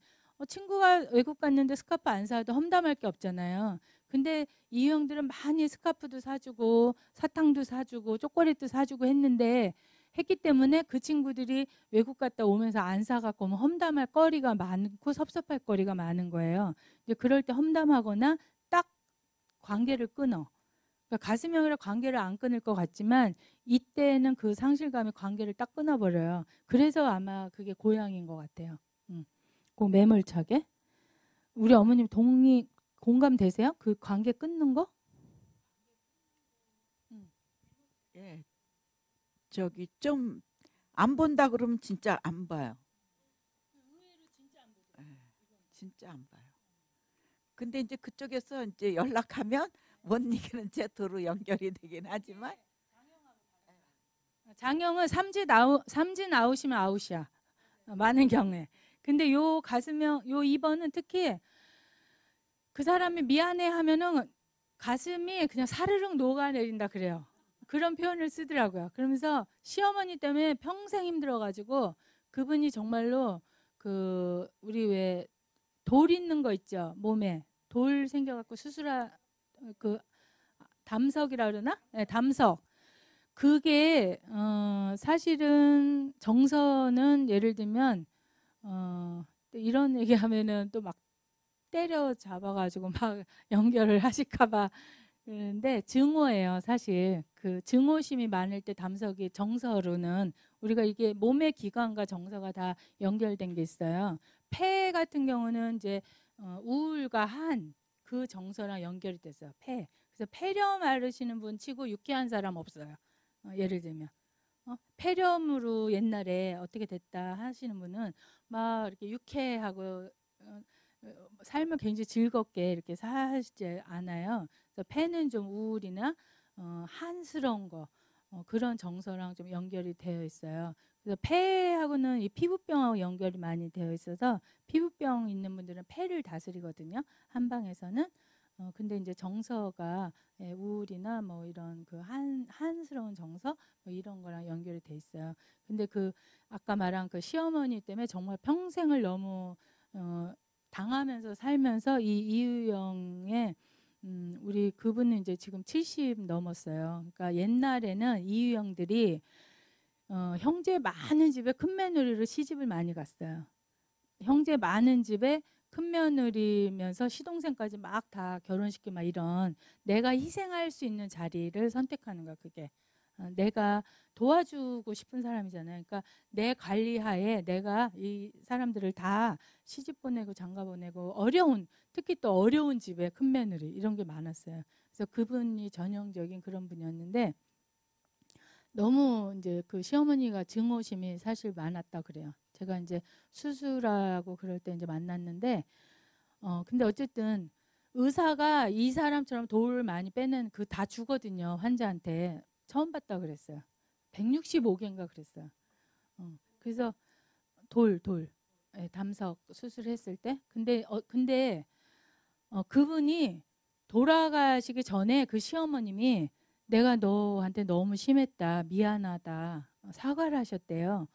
친구가 외국 갔는데 스카프 안 사도 험담할 게 없잖아요. 근데 이 형들은 많이 스카프도 사주고 사탕도 사주고 초콜릿도 사주고 했기 때문에 그 친구들이 외국 갔다 오면서 안 사갖고 험담할 거리가 많고 섭섭할 거리가 많은 거예요. 이제 그럴 때 험담하거나 딱 관계를 끊어. 그러니까 가슴형이랑 관계를 안 끊을 것 같지만 이때는 그 상실감이 관계를 딱 끊어버려요. 그래서 아마 그게 고양이인 것 같아요. 그 매몰차게. 우리 어머님 공감되세요? 그 관계 끊는 거? 예, 저기 좀 안 본다 그러면 진짜 안 봐요. 예, 진짜 안 봐요. 근데 이제 그쪽에서 이제 연락하면 못 이기는 제도로 연결이 되긴 하지만 장형은 삼진 아웃이면 아웃이야. 많은 경우에. 근데 요 가슴형, 요 2번은 특히 그 사람이 미안해 하면은 가슴이 그냥 사르륵 녹아내린다 그래요. 그런 표현을 쓰더라고요. 그러면서 시어머니 때문에 평생 힘들어가지고 그분이 정말로 그 우리 왜 돌 있는 거 있죠. 몸에 돌 생겨갖고 그 담석이라 그러나? 네, 담석. 그게 사실은 정서는 예를 들면 이런 얘기하면은 또 막 때려 잡아가지고 막 연결을 하실까봐 그런데 증오예요, 사실. 그 증오심이 많을 때 담석이 정서로는 우리가 이게 몸의 기관과 정서가 다 연결된 게 있어요. 폐 같은 경우는 이제 우울과 한 그 정서랑 연결이 됐어요. 폐. 그래서 폐렴 앓으시는 분 치고 유쾌한 사람 없어요. 예를 들면 폐렴으로 옛날에 어떻게 됐다 하시는 분은 막 이렇게 유쾌하고 삶을 굉장히 즐겁게 이렇게 사시지 않아요. 그래서 폐는 좀 우울이나 한스러운 거 그런 정서랑 좀 연결이 되어 있어요. 그래서 폐하고는 이 피부병하고 연결이 많이 되어 있어서 피부병 있는 분들은 폐를 다스리거든요. 한방에서는. 근데 이제 정서가 우울이나 뭐 이런 그 한스러운 정서 뭐 이런 거랑 연결이 돼 있어요. 근데 그 아까 말한 그 시어머니 때문에 정말 평생을 너무 당하면서 살면서 이 이유영의 우리 그분은 이제 지금 70 넘었어요. 그러니까 옛날에는 이유영들이 형제 많은 집에 큰 며느리로 시집을 많이 갔어요. 형제 많은 집에 큰 며느리면서 시동생까지 막 다 결혼시키고 막 이런 내가 희생할 수 있는 자리를 선택하는 거야. 그게 내가 도와주고 싶은 사람이잖아요. 그러니까 내 관리하에 내가 이 사람들을 다 시집 보내고 장가 보내고 어려운 특히 또 어려운 집에 큰 며느리 이런 게 많았어요. 그래서 그분이 전형적인 그런 분이었는데 너무 이제 그 시어머니가 증오심이 사실 많았다 그래요. 제가 이제 수술하고 그럴 때 이제 만났는데 근데 어쨌든 의사가 이 사람처럼 돌을 많이 빼는 그 다 주거든요. 환자한테. 처음 봤다 그랬어요. 165개인가 그랬어요. 그래서 돌. 예, 담석 수술했을 때. 근데 그분이 돌아가시기 전에 그 시어머님이 내가 너한테 너무 심했다. 미안하다. 사과를 하셨대요.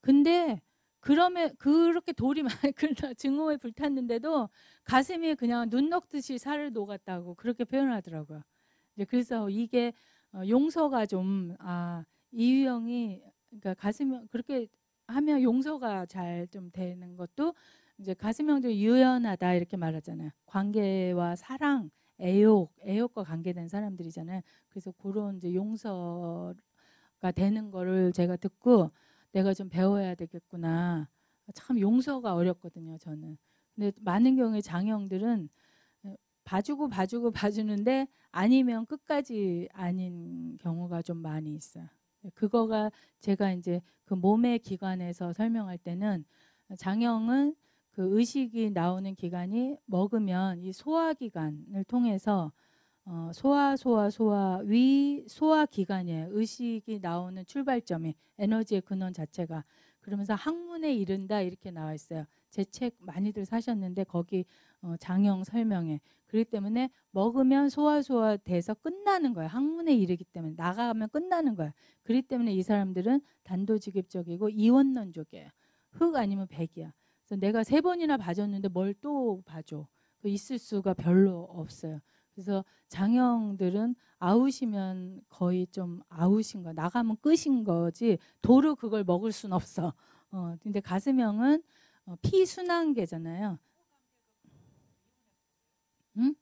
근데 그러면 그렇게 돌이 많이 증오에 불탔는데도 가슴이 그냥 눈 녹듯이 살을 녹았다고 그렇게 표현하더라고요. 이제 그래서 이게 용서가 좀 이유영이 그러니까 가슴이 그렇게 하면 용서가 잘 좀 되는 것도 이제 가슴형도 유연하다 이렇게 말하잖아요. 관계와 사랑, 애욕과 관계된 사람들이잖아요. 그래서 그런 이제 용서가 되는 거를 제가 듣고 내가 좀 배워야 되겠구나. 참 용서가 어렵거든요, 저는. 근데 많은 경우에 장형들은 봐주는데 아니면 끝까지 아닌 경우가 좀 많이 있어요. 그거가 제가 이제 그 몸의 기관에서 설명할 때는 장형은 그 의식이 나오는 기관이 먹으면 이 소화기관을 통해서 소화기관이에요. 의식이 나오는 출발점이 에너지의 근원 자체가 그러면서 학문에 이른다 이렇게 나와 있어요. 제 책 많이들 사셨는데 거기 장형 설명에 그렇기 때문에 먹으면 소화돼서 끝나는 거예요. 학문에 이르기 때문에 나가면 끝나는 거예요. 그렇기 때문에 이 사람들은 단도직입적이고 이원론족이에요. 흑 아니면 백이야. 그래서 내가 3번이나 봐줬는데 뭘 또 봐줘. 그 있을 수가 별로 없어요. 그래서 장형들은 아웃이면 거의 좀 아웃인 거야. 나가면 끝인 거지. 도로 그걸 먹을 순 없어. 근데 가슴형은 피순환계잖아요. 응?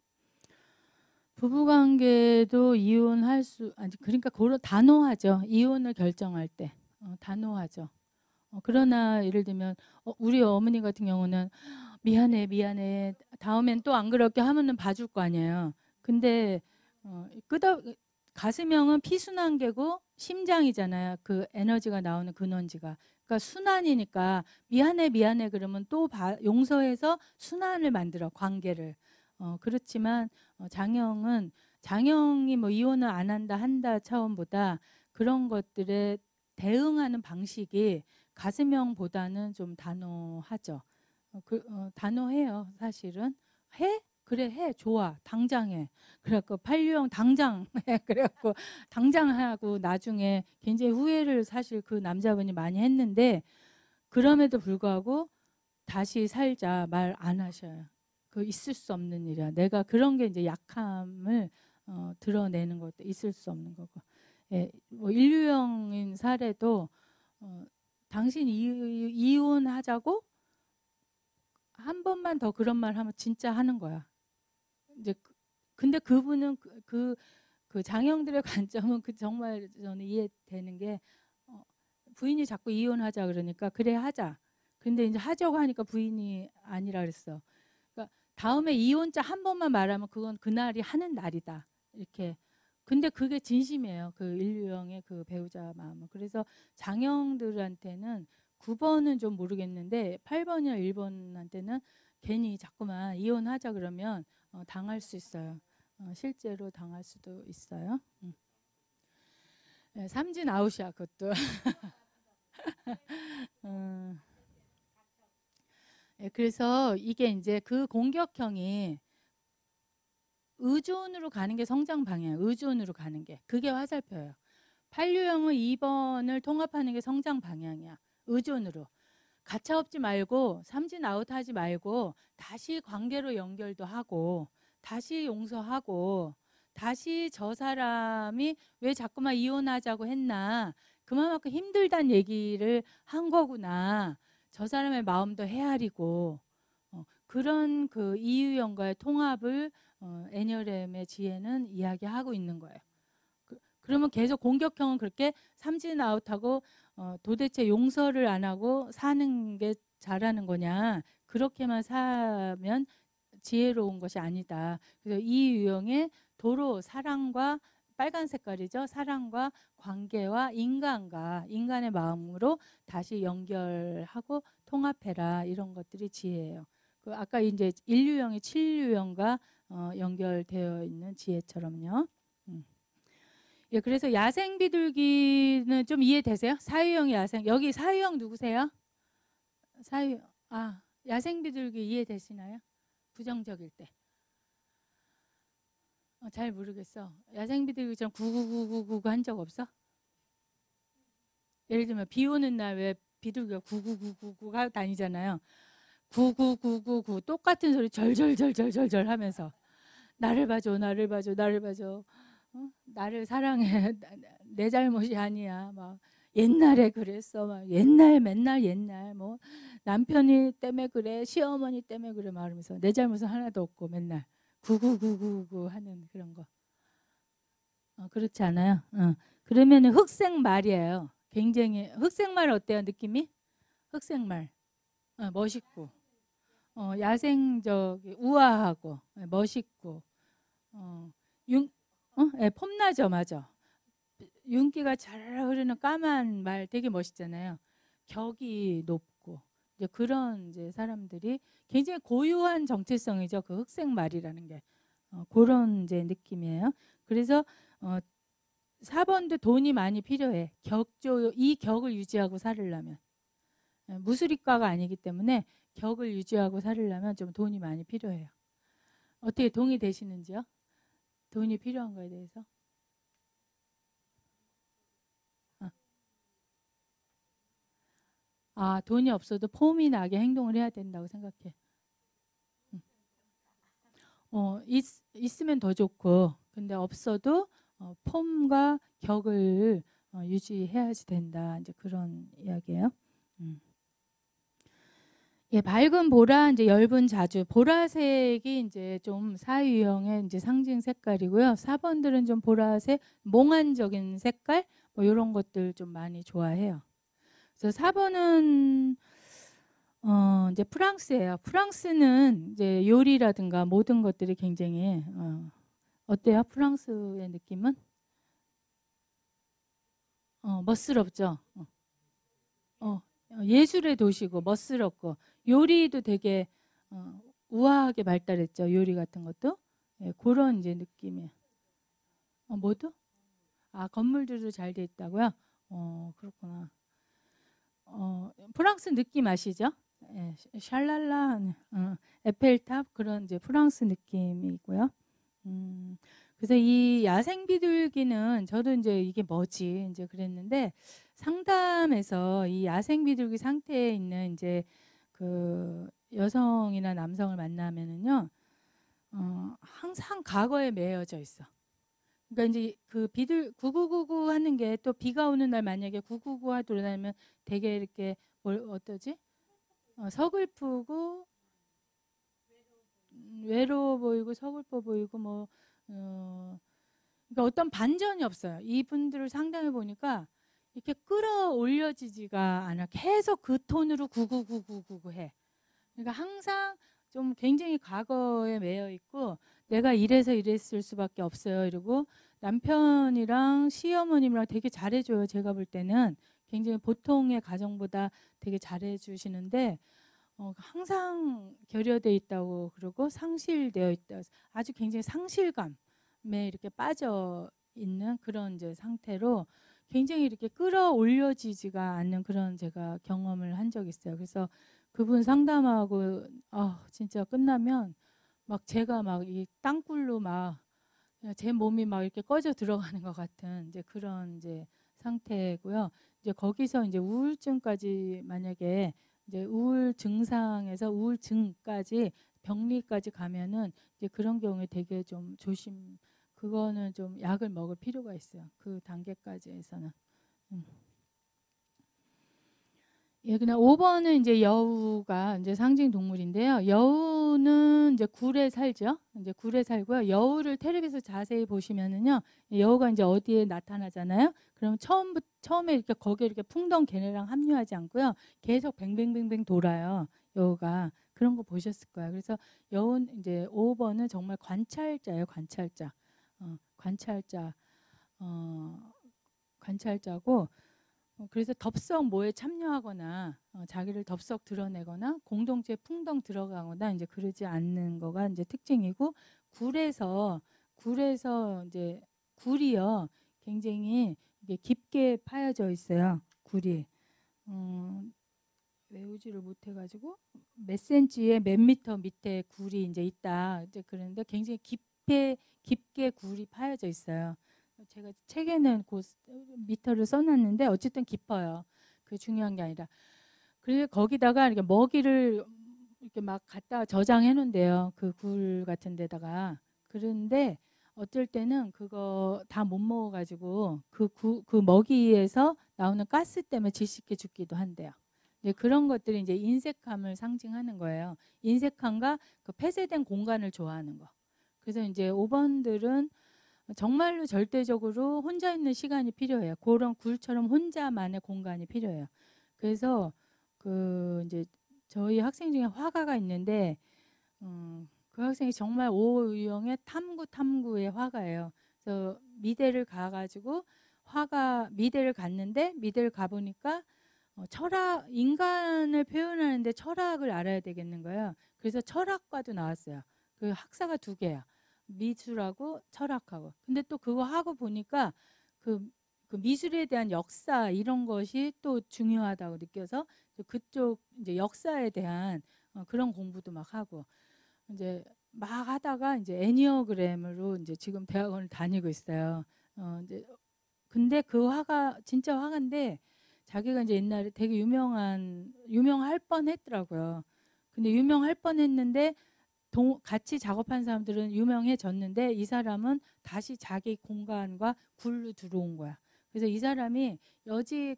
부부관계도 이혼할 수 아니 그러니까 그런 단호하죠. 이혼을 결정할 때 단호하죠. 그러나 예를 들면 우리 어머니 같은 경우는 미안해 다음엔 또 안 그렇게 하면은 봐줄 거 아니에요. 근데 가슴형은 피순환계고 심장이잖아요. 그 에너지가 나오는 근원지가. 그러니까 순환이니까 미안해 그러면 또 용서해서 순환을 만들어 관계를. 그렇지만 장형이 뭐 이혼을 안 한다 차원보다 그런 것들에 대응하는 방식이 가슴형보다는 좀 단호하죠. 단호해요, 사실은. 해? 그래, 해. 좋아. 당장 해. 그래갖고 팔류형 당장 해. 그래갖고 당장 하고 나중에 굉장히 후회를 사실 그 남자분이 많이 했는데 그럼에도 불구하고 다시 살자 말 안 하셔요. 그 있을 수 없는 일이야. 내가 그런 게 이제 약함을 드러내는 것도 있을 수 없는 거고. 예, 뭐 인류형인 사례도 당신 이혼하자고 한 번만 더 그런 말 하면 진짜 하는 거야. 이제 근데 그분은 그 장형들의 관점은 그 정말 저는 이해되는 게 부인이 자꾸 이혼하자 그러니까 그래 하자. 근데 이제 하자고 하니까 부인이 아니라 그랬어. 그러니까 다음에 이혼자 한 번만 말하면 그건 그날이 하는 날이다. 이렇게. 근데 그게 진심이에요. 그 인류형의 그 배우자 마음은. 그래서 장형들한테는 9번은 좀 모르겠는데 8번이나 1번한테는 괜히 자꾸만 이혼하자 그러면 당할 수 있어요. 실제로 당할 수도 있어요. 네, 삼진 아웃이야 그것도. 네, 그래서 이게 이제 그 공격형이 의존으로 가는 게 성장 방향, 의존으로 가는 게 그게 화살표예요. 8유형은 2번을 통합하는 게 성장 방향이야. 의존으로. 가차없지 말고 삼진 아웃하지 말고 다시 관계로 연결도 하고 다시 용서하고 다시 저 사람이 왜 자꾸만 이혼하자고 했나 그만큼 힘들단 얘기를 한 거구나. 저 사람의 마음도 헤아리고 그런 그 이유형과의 통합을 애니어램의 지혜는 이야기하고 있는 거예요. 그러면 계속 공격형은 그렇게 삼진 아웃하고 도대체 용서를 안 하고 사는 게 잘하는 거냐. 그렇게만 사면 지혜로운 것이 아니다. 그래서 이 유형의 도로 사랑과 빨간 색깔이죠. 사랑과 관계와 인간과 인간의 마음으로 다시 연결하고 통합해라. 이런 것들이 지혜예요. 그 아까 이제 1유형이 7유형과 연결되어 있는 지혜처럼요. 예, 그래서 야생 비둘기는 좀 이해되세요? 사유형 야생. 여기 사유형 누구세요? 야생 비둘기 이해되시나요? 부정적일 때. 잘 모르겠어. 야생 비둘기처럼 구구구구구 한 적 없어? 예를 들면 비 오는 날 왜 비둘기가 구구구구구 하고 다니잖아요. 구구구구구 똑같은 소리 절절절절절절 하면서 나를 봐줘, 나를 봐줘, 나를 봐줘. 나를 사랑해. 내 잘못이 아니야. 막 옛날에 그랬어. 막 맨날 옛날 뭐 남편이 때문에 그래, 시어머니 때문에 그래 말하면서 내 잘못은 하나도 없고 맨날 구구구구구 하는 그런 거. 그렇지 않아요? 그러면 흑색말이에요. 굉장히 흑색말 어때요? 느낌이? 흑색말. 멋있고. 야생적 우아하고 멋있고. 폼나죠, 맞아. 윤기가 잘 흐르는 까만 말 되게 멋있잖아요. 격이 높고 이제 그런 이제 사람들이 굉장히 고유한 정체성이죠. 그 흑색 말이라는 게 그런 이제 느낌이에요. 그래서 4번도 돈이 많이 필요해. 이 격을 유지하고 살으려면 무술이과가 아니기 때문에 격을 유지하고 살으려면 좀 돈이 많이 필요해요. 어떻게 동의되시는지요? 돈이 필요한 거에 대해서? 돈이 없어도 폼이 나게 행동을 해야 된다고 생각해. 있으면 더 좋고, 근데 없어도 폼과 격을 유지해야지 된다. 이제 그런 이야기예요. 예, 밝은 보라, 이제 엷은 자주. 보라색이 이제 좀 사유형의 이제 상징 색깔이고요. 4번들은 좀 보라색, 몽환적인 색깔, 뭐 이런 것들 좀 많이 좋아해요. 그래서 4번은 이제 프랑스예요. 프랑스는 이제 요리라든가 모든 것들이 굉장히 어때요? 프랑스의 느낌은? 멋스럽죠. 예술의 도시고 멋스럽고 요리도 되게 우아하게 발달했죠. 요리 같은 것도 그런 이제 느낌이에요. 뭐도? 건물들도 잘 돼 있다고요? 그렇구나. 프랑스 느낌 아시죠? 샬랄라, 에펠탑 그런 이제 프랑스 느낌이고요. 그래서 이 야생 비둘기는 저도 이제 이게 뭐지 이제 그랬는데 상담에서 이 야생 비둘기 상태에 있는 이제 그 여성이나 남성을 만나면은요, 항상 과거에 매여져 있어. 그러니까 이제 그 비둘 9999 하는 게 또 비가 오는 날 만약에 999 하고 돌아다니면 되게 이렇게 어떠지? 서글프고 외로워 보이고 서글퍼 보이고 뭐 그러니까 어떤 반전이 없어요. 이분들을 상담해 보니까 이렇게 끌어올려지지가 않아. 계속 그 톤으로 구구구구구구 해. 그러니까 항상 좀 굉장히 과거에 매여 있고 내가 이래서 이랬을 수밖에 없어요. 이러고 남편이랑 시어머님이랑 되게 잘해줘요. 제가 볼 때는 굉장히 보통의 가정보다 되게 잘해주시는데 항상 결여돼 있다고 그러고 상실되어 있다. 아주 굉장히 상실감에 이렇게 빠져 있는 그런 이제 상태로 굉장히 이렇게 끌어올려지지가 않는 그런 제가 경험을 한 적이 있어요. 그래서 그분 상담하고 진짜 끝나면 막 제가 막 이 땅굴로 막 제 몸이 막 이렇게 꺼져 들어가는 것 같은 이제 그런 이제 상태고요. 이제 거기서 이제 우울증까지 만약에 이제 우울 증상에서 우울증까지 병리까지 가면은 이제 그런 경우에 되게 좀 그거는 좀 약을 먹을 필요가 있어요. 그 단계까지에서는. 예, 그냥 5번은 이제 여우가 이제 상징 동물인데요. 여우는 이제 굴에 살죠. 이제 굴에 살고요. 여우를 텔레비에서 자세히 보시면은요, 여우가 이제 어디에 나타나잖아요. 그러면 처음에 이렇게 거기에 이렇게 풍덩 걔네랑 합류하지 않고요. 계속 뱅뱅뱅뱅 돌아요. 여우가. 그런 거 보셨을 거예요. 그래서 여우는 이제 5번은 정말 관찰자예요. 관찰자. 관찰자. 관찰자고 그래서 덥석 뭐에 참여하거나 자기를 덥석 드러내거나 공동체에 풍덩 들어가거나 이제 그러지 않는 거가 이제 특징이고 굴에서 이제 굴이요 굉장히 이게 깊게 파여져 있어요. 굴이 외우지를 못해가지고 몇 센치에 몇 미터 밑에 굴이 이제 있다. 이제 그런데 굉장히 깊게 굴이 파여져 있어요. 제가 책에는 그 미터를 써놨는데 어쨌든 깊어요. 그게 중요한 게 아니라. 그래서 거기다가 이렇게 먹이를 이렇게 막 갖다 저장해 놓은대요. 그 굴 같은 데다가. 그런데 어쩔 때는 그거 다 못 먹어가지고 그 먹이에서 나오는 가스 때문에 질식해 죽기도 한대요. 이제 그런 것들이 이제 인색함을 상징하는 거예요. 인색함과 그 폐쇄된 공간을 좋아하는 거. 그래서 이제 5번들은 정말로 절대적으로 혼자 있는 시간이 필요해요. 그런 굴처럼 혼자만의 공간이 필요해요. 그래서 그 이제 저희 학생 중에 화가가 있는데 그 학생이 정말 오유형의 탐구의 화가예요. 그래서 미대를 가가지고 미대를 갔는데 미대를 가보니까 인간을 표현하는데 철학을 알아야 되겠는 거예요. 그래서 철학과도 나왔어요. 그 학사가 2개야. 미술하고 철학하고. 근데 또 그거 하고 보니까 그 미술에 대한 역사 이런 것이 또 중요하다고 느껴서 그쪽 이제 역사에 대한 그런 공부도 막 하고 이제 막 하다가 이제 애니어그램으로 이제 지금 대학원을 다니고 있어요. 이제 근데 그 화가 진짜 화가인데 자기가 이제 옛날에 되게 유명할 뻔했더라고요. 근데 유명할 뻔했는데 같이 작업한 사람들은 유명해졌는데 이 사람은 다시 자기 공간과 굴로 들어온 거야. 그래서 이 사람이 여지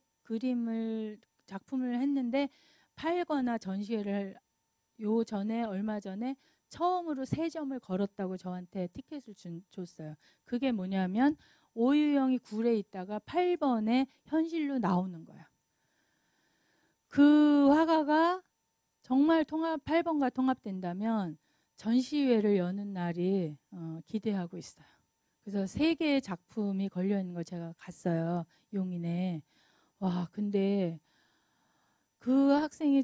작품을 했는데 팔거나 전시회를 얼마 전에 처음으로 3점을 걸었다고 저한테 티켓을 줬어요. 그게 뭐냐면 오유영이 굴에 있다가 8번에 현실로 나오는 거야. 그 화가가 정말 8번과 통합된다면 전시회를 여는 날이 기대하고 있어요. 그래서 3개의 작품이 걸려 있는 걸 제가 갔어요. 용인에. 와, 근데 그 학생이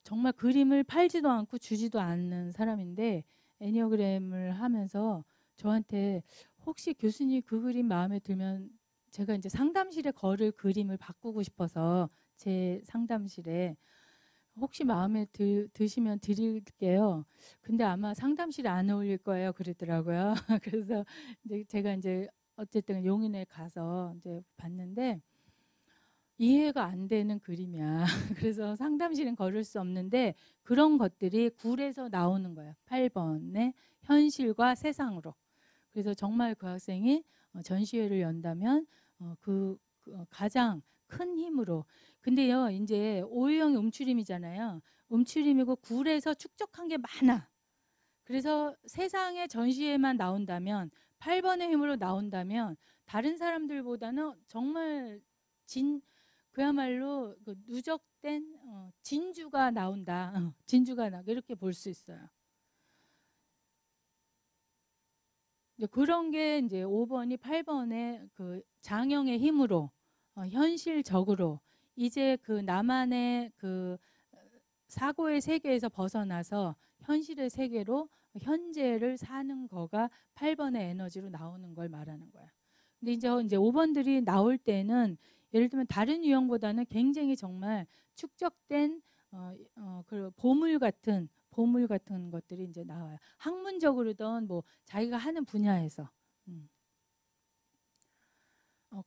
정말 그림을 팔지도 않고 주지도 않는 사람인데 애니어그램을 하면서 저한테 혹시 교수님 그 그림 마음에 들면 제가 이제 상담실에 걸을 그림을 바꾸고 싶어서 제 상담실에 혹시 마음에 드시면 드릴게요. 근데 아마 상담실에 안 어울릴 거예요. 그러더라고요. 그래서 이제 제가 이제 어쨌든 용인에 가서 이제 봤는데 이해가 안 되는 그림이야. 그래서 상담실은 걸을 수 없는데 그런 것들이 굴에서 나오는 거예요. 8번의 현실과 세상으로. 그래서 정말 그 학생이 전시회를 연다면 가장 큰 힘으로. 근데요, 이제 오유형이 음추림이잖아요. 음추림이고 굴에서 축적한 게 많아. 그래서 세상의 전시회만 나온다면 8번의 힘으로 나온다면 다른 사람들보다는 정말 그야말로 그 누적된 진주가 나온다. 진주가 나 이렇게 볼 수 있어요. 이제 그런 게 이제 5번이 8번의 그 장형의 힘으로 현실적으로 이제 그 나만의 그 사고의 세계에서 벗어나서 현실의 세계로 현재를 사는 거가 8번의 에너지로 나오는 걸 말하는 거야. 근데 이제 5번들이 나올 때는 예를 들면 다른 유형보다는 굉장히 정말 축적된 그 보물 같은 것들이 이제 나와요. 학문적으로든 뭐 자기가 하는 분야에서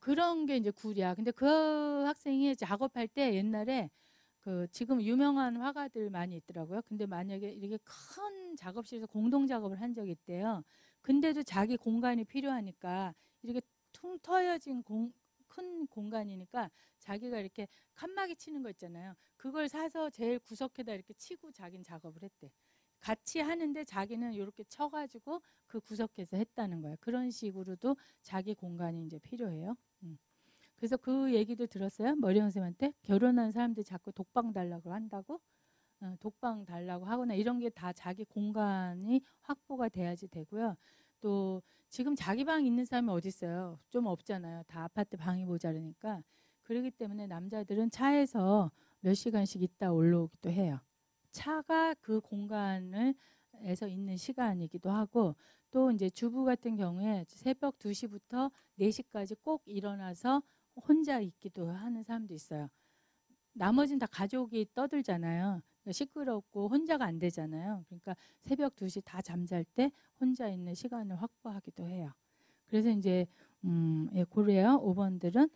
그런 게 이제 굴이야. 근데 그 학생이 작업할 때 옛날에 그 지금 유명한 화가들 많이 있더라고요. 근데 만약에 이렇게 큰 작업실에서 공동 작업을 한 적이 있대요. 근데도 자기 공간이 필요하니까 이렇게 퉁 터여진 큰 공간이니까 자기가 이렇게 칸막이 치는 거 있잖아요. 그걸 사서 제일 구석에다 이렇게 치고 자기는 작업을 했대. 같이 하는데 자기는 이렇게 쳐가지고 그 구석에서 했다는 거예요. 그런 식으로도 자기 공간이 이제 필요해요. 그래서 그 얘기도 들었어요. 머리영 선생님한테 결혼한 사람들이 자꾸 독방 달라고 한다고. 독방 달라고 하거나 이런 게 다 자기 공간이 확보가 돼야지 되고요. 또 지금 자기 방 있는 사람이 어디 있어요? 좀 없잖아요. 다 아파트 방이 모자르니까. 그렇기 때문에 남자들은 차에서 몇 시간씩 있다 올라오기도 해요. 차가 그 공간에서 있는 시간이기도 하고 또 이제 주부 같은 경우에 새벽 2시부터 4시까지 꼭 일어나서 혼자 있기도 하는 사람도 있어요. 나머지는 다 가족이 떠들잖아요. 시끄럽고 혼자가 안 되잖아요. 그러니까 새벽 2시 다 잠잘 때 혼자 있는 시간을 확보하기도 해요. 그래서 이제 예, 그래요. 5번들은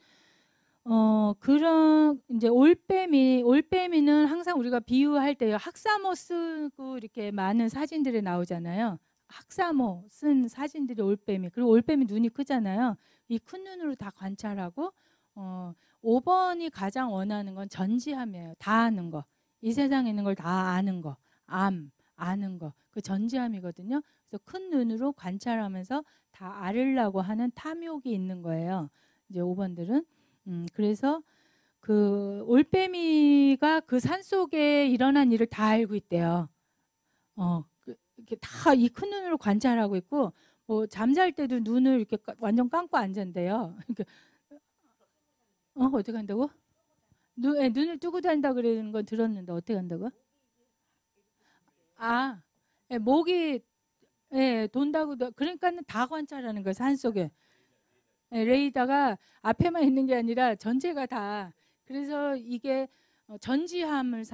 그런 이제 올빼미는 항상 우리가 비유할 때 학사모 쓰고 이렇게 많은 사진들이 나오잖아요. 학사모 쓴 사진들이 올빼미. 그리고 올빼미 눈이 크잖아요. 이 큰 눈으로 다 관찰하고 5번이 가장 원하는 건 전지함이에요. 다 아는 거. 이 세상에 있는 걸 다 아는 거. 아는 거. 그 전지함이거든요. 그래서 큰 눈으로 관찰하면서 다 알으려고 하는 탐욕이 있는 거예요. 이제 5번들은 그래서 그 올빼미가 그 산속에 일어난 일을 다 알고 있대요. 이렇게 다 이 큰 눈으로 관찰하고 있고 뭐 잠잘 때도 눈을 이렇게 완전 감고 앉은대요. 어떻게 한다고? 눈을 뜨고 잔다 그러는 건 들었는데 어떻게 한다고? 목이 돈다고 그러니까는 다 관찰하는 거야 산속에. 레이더가 앞에만 있는 게 아니라 전체가 다. 그래서 이게 전지함을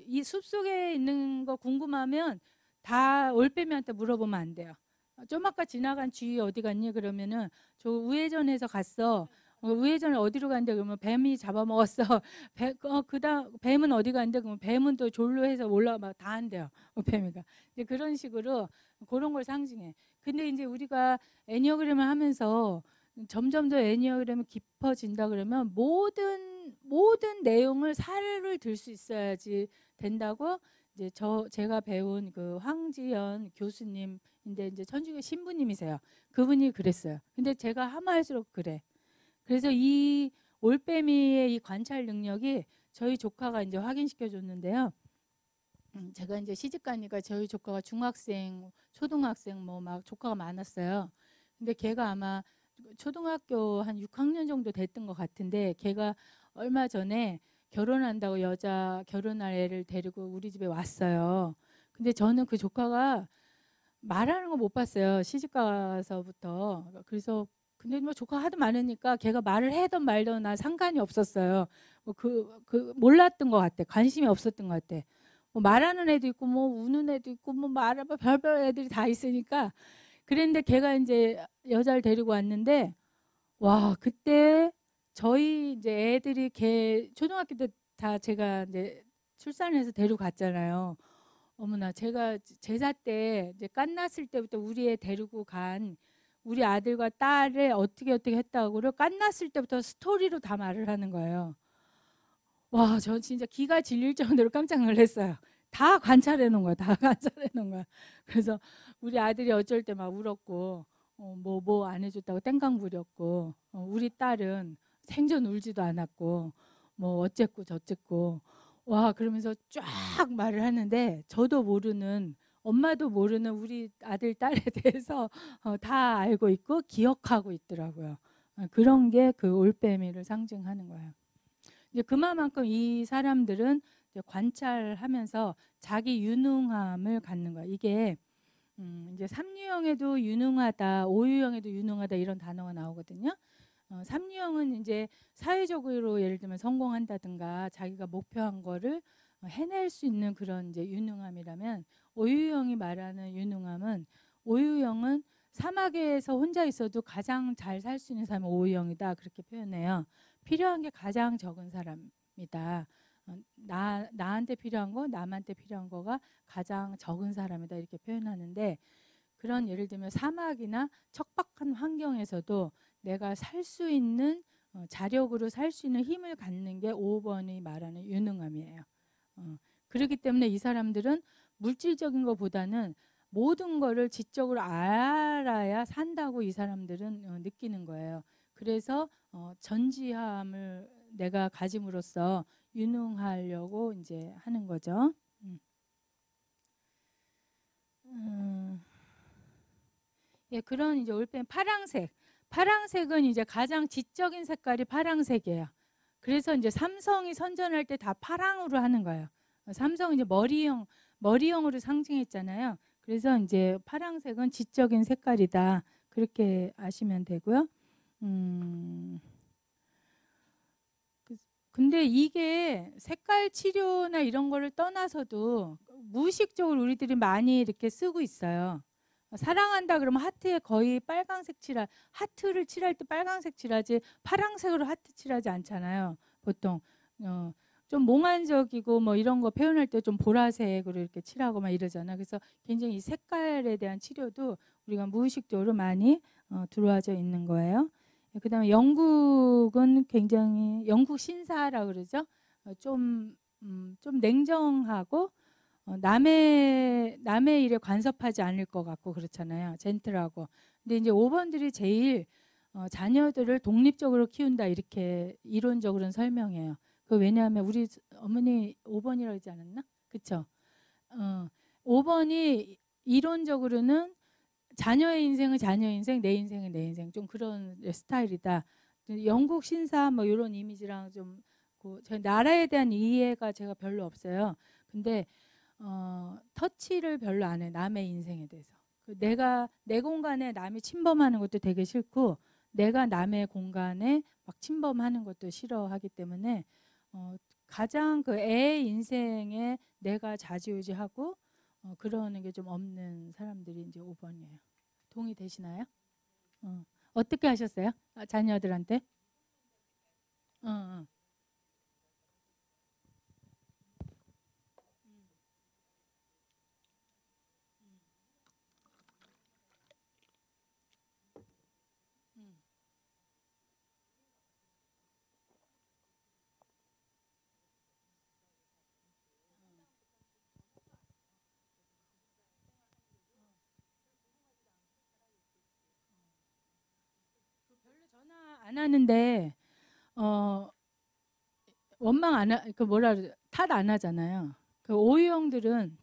이 숲속에 있는 거 궁금하면 다 올빼미한테 물어보면 안 돼요. 좀 아까 지나간 쥐 어디 갔니? 그러면은 저 우회전해서 갔어. 우회전을 어디로 간대? 그러면 뱀이 잡아먹었어. 그다음 뱀은 어디 간대? 그러면 뱀은 또 졸로 해서 올라가 다 한대요. 뱀이가. 이제 그런 식으로 그런 걸 상징해. 근데 이제 우리가 애니어그램을 하면서 점점 더 애니어그램이 깊어진다 그러면 모든 내용을 사례를 들 수 있어야지 된다고 이제 제가 배운 그 황지연 교수님인데 이제 천주교 신부님이세요. 그분이 그랬어요. 근데 제가 하마할수록 그래. 그래서 이 올빼미의 이 관찰 능력이 저희 조카가 이제 확인시켜 줬는데요. 제가 이제 시집 가니까 저희 조카가 중학생, 초등학생 뭐 막 조카가 많았어요. 근데 걔가 아마 초등학교 한 6학년 정도 됐던 것 같은데 걔가 얼마 전에 결혼한다고 여자 결혼할 애를 데리고 우리 집에 왔어요. 근데 저는 그 조카가 말하는 거 못 봤어요. 시집 가서부터. 그래서 근데 뭐 조카 하도 많으니까 걔가 말을 해든 말든 나 상관이 없었어요. 뭐 몰랐던 것 같아. 관심이 없었던 것 같아. 뭐 말하는 애도 있고 뭐 우는 애도 있고 뭐 별별 애들이 다 있으니까 그랬는데 걔가 이제 여자를 데리고 왔는데 와 그때 저희 이제 애들이 걔 초등학교 때 다 제가 이제 출산해서 데려갔잖아요. 어머나 제가 제사 때 이제 깐났을 때부터 우리 애 데리고 간 우리 아들과 딸을 어떻게 했다고를 깐났을 때부터 스토리로 다 말을 하는 거예요. 와, 저 진짜 기가 질릴 정도로 깜짝 놀랐어요. 다 관찰해 놓은 거야. 다 관찰해 놓은 거야. 그래서 우리 아들이 어쩔 때 막 울었고 뭐 안 해줬다고 땡깡 부렸고, 우리 딸은 생전 울지도 않았고, 뭐 어쨌고 저쨌고, 와 그러면서 쫙 말을 하는데 저도 모르는, 엄마도 모르는 우리 아들 딸에 대해서 다 알고 있고 기억하고 있더라고요. 그런 게 그 올빼미를 상징하는 거예요. 이제 그만큼 이 사람들은 이제 관찰하면서 자기 유능함을 갖는 거야. 이게 이제 삼유형에도 유능하다, 오유형에도 유능하다 이런 단어가 나오거든요. 삼유형은 이제 사회적으로 예를 들면 성공한다든가 자기가 목표한 거를 해낼 수 있는 그런 이제 유능함이라면, 오유형이 말하는 유능함은, 오유형은 사막에서 혼자 있어도 가장 잘 살 수 있는 사람은 오유형이다 그렇게 표현해요. 필요한 게 가장 적은 사람이다. 나한테 필요한 거, 남한테 필요한 거가 가장 적은 사람이다 이렇게 표현하는데, 그런 예를 들면 사막이나 척박한 환경에서도 내가 살 수 있는, 자력으로 살 수 있는 힘을 갖는 게 5번이 말하는 유능함이에요. 그렇기 때문에 이 사람들은 물질적인 것보다는 모든 거를 지적으로 알아야 산다고 이 사람들은 느끼는 거예요. 그래서 전지함을 내가 가짐으로써 유능하려고 이제 하는 거죠. 예, 그런 이제 올빼미 파랑색. 파랑색은 이제 가장 지적인 색깔이 파랑색이에요. 그래서 이제 삼성이 선전할 때 다 파랑으로 하는 거예요. 삼성은 이제 머리형으로 상징했잖아요. 그래서 이제 파랑색은 지적인 색깔이다. 그렇게 아시면 되고요. 근데 이게 색깔 치료나 이런 거를 떠나서도 무의식적으로 우리들이 많이 이렇게 쓰고 있어요. 사랑한다 그러면 하트에 거의 빨강색 칠할, 하트를 칠할 때 빨강색 칠하지 파랑색으로 하트 칠하지 않잖아요. 보통 좀 몽환적이고 뭐 이런 거 표현할 때 좀 보라색으로 이렇게 칠하고 막 이러잖아. 그래서 굉장히 이 색깔에 대한 치료도 우리가 무의식적으로 많이 들어와져 있는 거예요. 그다음에 영국은 굉장히, 영국 신사라 그러죠. 좀 냉정하고 남의 일에 간섭하지 않을 것 같고 그렇잖아요. 젠틀하고. 근데 이제 5번들이 제일 자녀들을 독립적으로 키운다 이렇게 이론적으로는 설명해요. 그 왜냐하면 우리 어머니 5번이라고 하지 않았나? 그쵸? 5번이 이론적으로는 자녀의 인생은 자녀의 인생, 내 인생은 내 인생, 좀 그런 스타일이다. 영국 신사 뭐 이런 이미지랑 좀 저 나라에 대한 이해가 제가 별로 없어요. 근데 터치를 별로 안 해. 남의 인생에 대해서. 내가 내 공간에 남이 침범하는 것도 되게 싫고, 내가 남의 공간에 막 침범하는 것도 싫어하기 때문에 가장 그 애 인생에 내가 좌지우지하고 그러는 게 좀 없는 사람들이 이제 5번이에요. 동의되시나요? 어떻게 하셨어요? 자녀들한테? 어, 어. 별로 전화 안 하는데 원망 안 하, 그 뭐라 탓 안 하잖아요. 그 오유형들은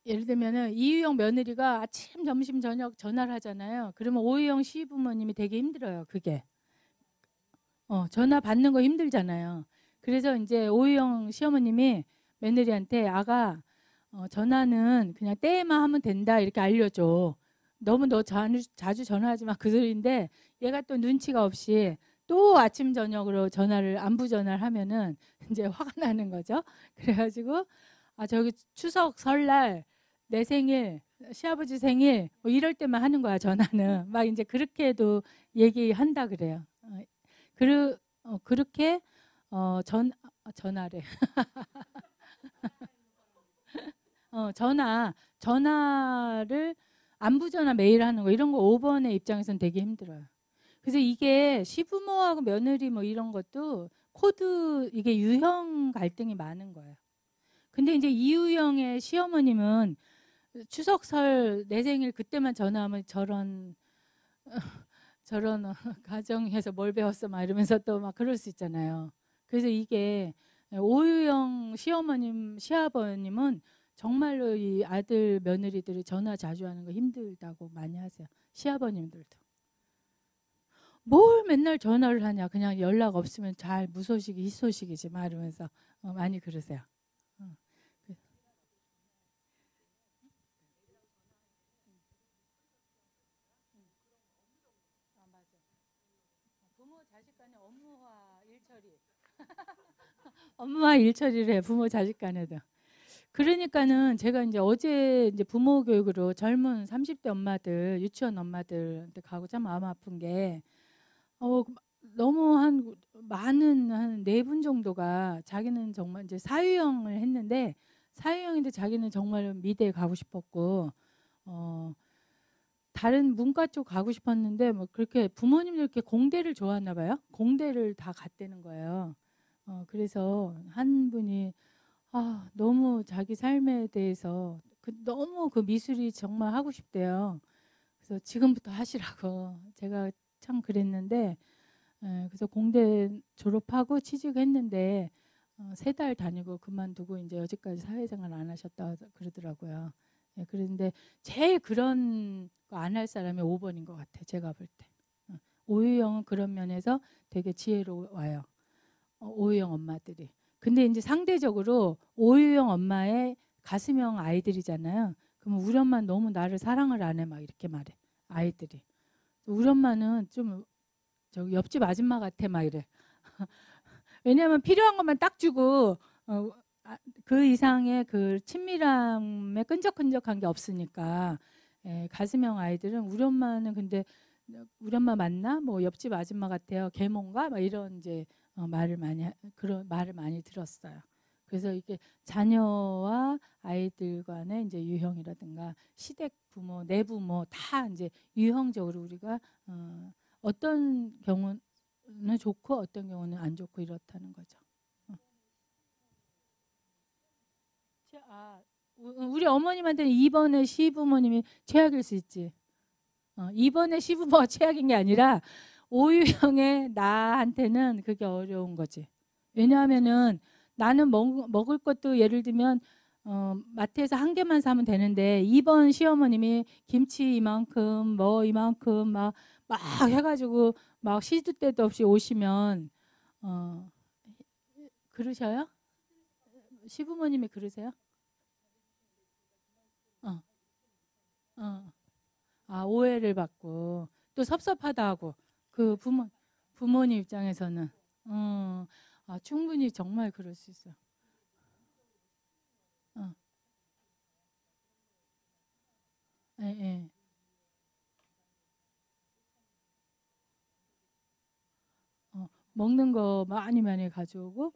예를 들면은 이유형 며느리가 아침, 점심, 저녁 전화를 하잖아요. 그러면 오유형 시부모님이 되게 힘들어요. 그게 전화 받는 거 힘들잖아요. 그래서 이제 오유형 시어머님이 며느리한테, 아가 전화는 그냥 때에만 하면 된다 이렇게 알려줘. 너무 너 자주 전화하지 마 그 소리인데, 얘가 또 눈치가 없이 또 아침 저녁으로 전화를, 안부 전화를 하면은 이제 화가 나는 거죠. 그래가지고 저기 추석, 설날, 내 생일, 시아버지 생일 뭐 이럴 때만 하는 거야 전화는. 막 이제 그렇게도 얘기한다 그래요. 그렇게 전화래. 전화를 안부 전화 매일 하는 거, 이런 거 5번의 입장에서는 되게 힘들어요. 그래서 이게 시부모하고 며느리 뭐 이런 것도 코드, 이게 유형 갈등이 많은 거예요. 근데 이제 이유형의 시어머님은 추석 설 내 생일 그때만 전화하면 저런 가정에서 뭘 배웠어 막 이러면서 또 막 그럴 수 있잖아요. 그래서 이게 오유영 시어머님 시아버님은 정말로 이 아들 며느리들이 전화 자주 하는 거 힘들다고 많이 하세요. 시아버님들도 뭘 맨날 전화를 하냐, 그냥 연락 없으면 잘 무소식이 희소식이지 막 이러면서 많이 그러세요. 어. 부모 자식 간의 업무와 일처리 업무와 일처리를 해, 부모 자식 간에도. 그러니까는 제가 이제 어제 이제 부모 교육으로 젊은 30대 엄마들, 유치원 엄마들한테 가고 참 마음 아픈 게 너무 한 많은 한 4분 정도가 자기는 정말 이제 사유형을 했는데, 사유형인데 자기는 정말 미대에 가고 싶었고 다른 문과 쪽 가고 싶었는데 뭐 그렇게 부모님들 이렇게 공대를 좋아하나 봐요. 공대를 다 갔다는 거예요. 그래서 한 분이 너무 자기 삶에 대해서 너무 그 미술이 정말 하고 싶대요. 그래서 지금부터 하시라고 제가 참 그랬는데, 그래서 공대 졸업하고 취직했는데 3달 다니고 그만두고 이제 여지까지 사회생활 안 하셨다 그러더라고요. 그런데 제일 그런 거 안 할 사람이 5번인 것 같아, 제가 볼 때. 오유영은 그런 면에서 되게 지혜로워요. 오유영 엄마들이. 근데 이제 상대적으로 오유영 엄마의 가슴형 아이들이잖아요. 그럼 우리 엄마는 너무 나를 사랑을 안 해 막 이렇게 말해, 아이들이. 우리 엄마는 좀 저기 옆집 아줌마 같아 막 이래. 왜냐하면 필요한 것만 딱 주고 그 이상의 그 친밀함에 끈적끈적한 게 없으니까. 가슴형 아이들은 우리 엄마는 근데 우리 엄마 맞나? 뭐 옆집 아줌마 같아요. 계몽가? 막 이런 이제 그런 말을 많이 들었어요. 그래서 이게 자녀와 아이들 간의 이제 유형이라든가 시댁 부모, 내 부모 다 이제 유형적으로 우리가 어떤 경우는 좋고 어떤 경우는 안 좋고 이렇다는 거죠. 우리 어머님한테는 2번의 시부모님이 최악일 수 있지. 2번의 시부모가 최악인 게 아니라 오유형의 나한테는 그게 어려운 거지. 왜냐하면은 나는 먹을 것도 예를 들면 마트에서 한 개만 사면 되는데 2번 시어머님이 김치 이만큼 뭐 이만큼 막 해가지고 막 시도 때도 없이 오시면 그러셔요? 시부모님이 그러세요? 어, 어. 오해를 받고 또 섭섭하다 하고 그 부모님 입장에서는 충분히 정말 그럴 수 있어. 어, 예, 예. 먹는 거 많이 가져오고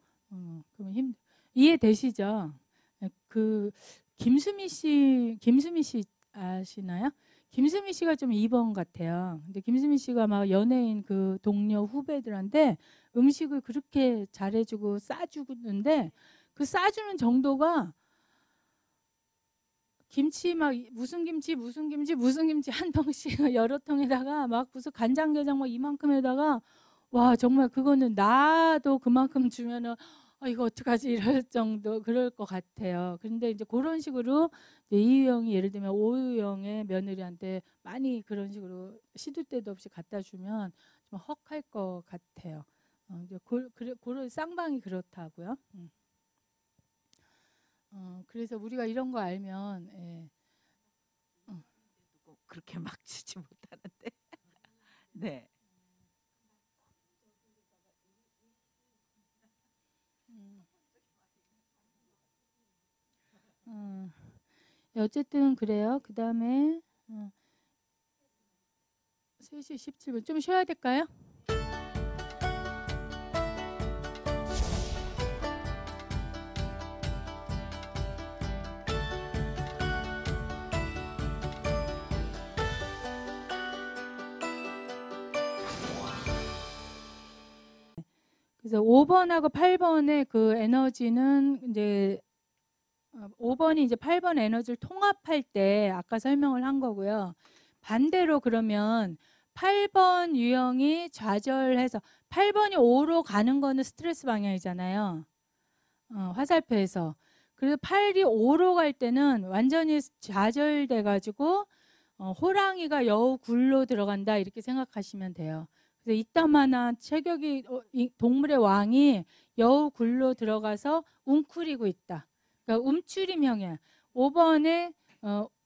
그러면 이해되시죠? 그 김수미 씨 아시나요? 김수미 씨가 좀 2번 같아요. 근데 김수미 씨가 막 연예인 그 동료 후배들한테 음식을 그렇게 잘해주고 싸주는데 그 싸주는 정도가 김치 막 무슨 김치 한 통씩 여러 통에다가 막 무슨 간장게장 막 이만큼에다가 와 정말 그거는 나도 그만큼 주면은 이거 어떡하지 이럴 정도 그럴 것 같아요. 그런데 이제 그런 식으로 이제 이유영이 예를 들면 오유영의 며느리한테 많이 그런 식으로 시도 때도 없이 갖다 주면 좀 헉할 것 같아요. 이제 그런 쌍방이 그렇다고요. 그래서 우리가 이런 거 알면 그렇게 막 주지 못하는데. 네. 어쨌든 그래요. 그 다음에 3시 17분 좀 쉬어야 될까요? 그래서 5번하고 8번의 그 에너지는 이제 5번이 이제 8번 에너지를 통합할 때 아까 설명을 한 거고요. 반대로 그러면 8번 유형이 좌절해서 8번이 5로 가는 거는 스트레스 방향이잖아요. 화살표에서. 그래서 8이 5로 갈 때는 완전히 좌절돼 가지고 호랑이가 여우 굴로 들어간다 이렇게 생각하시면 돼요. 그래서 이따만한 체격이 동물의 왕이 여우 굴로 들어가서 웅크리고 있다. 그러니까 움츠림형이야. 5번에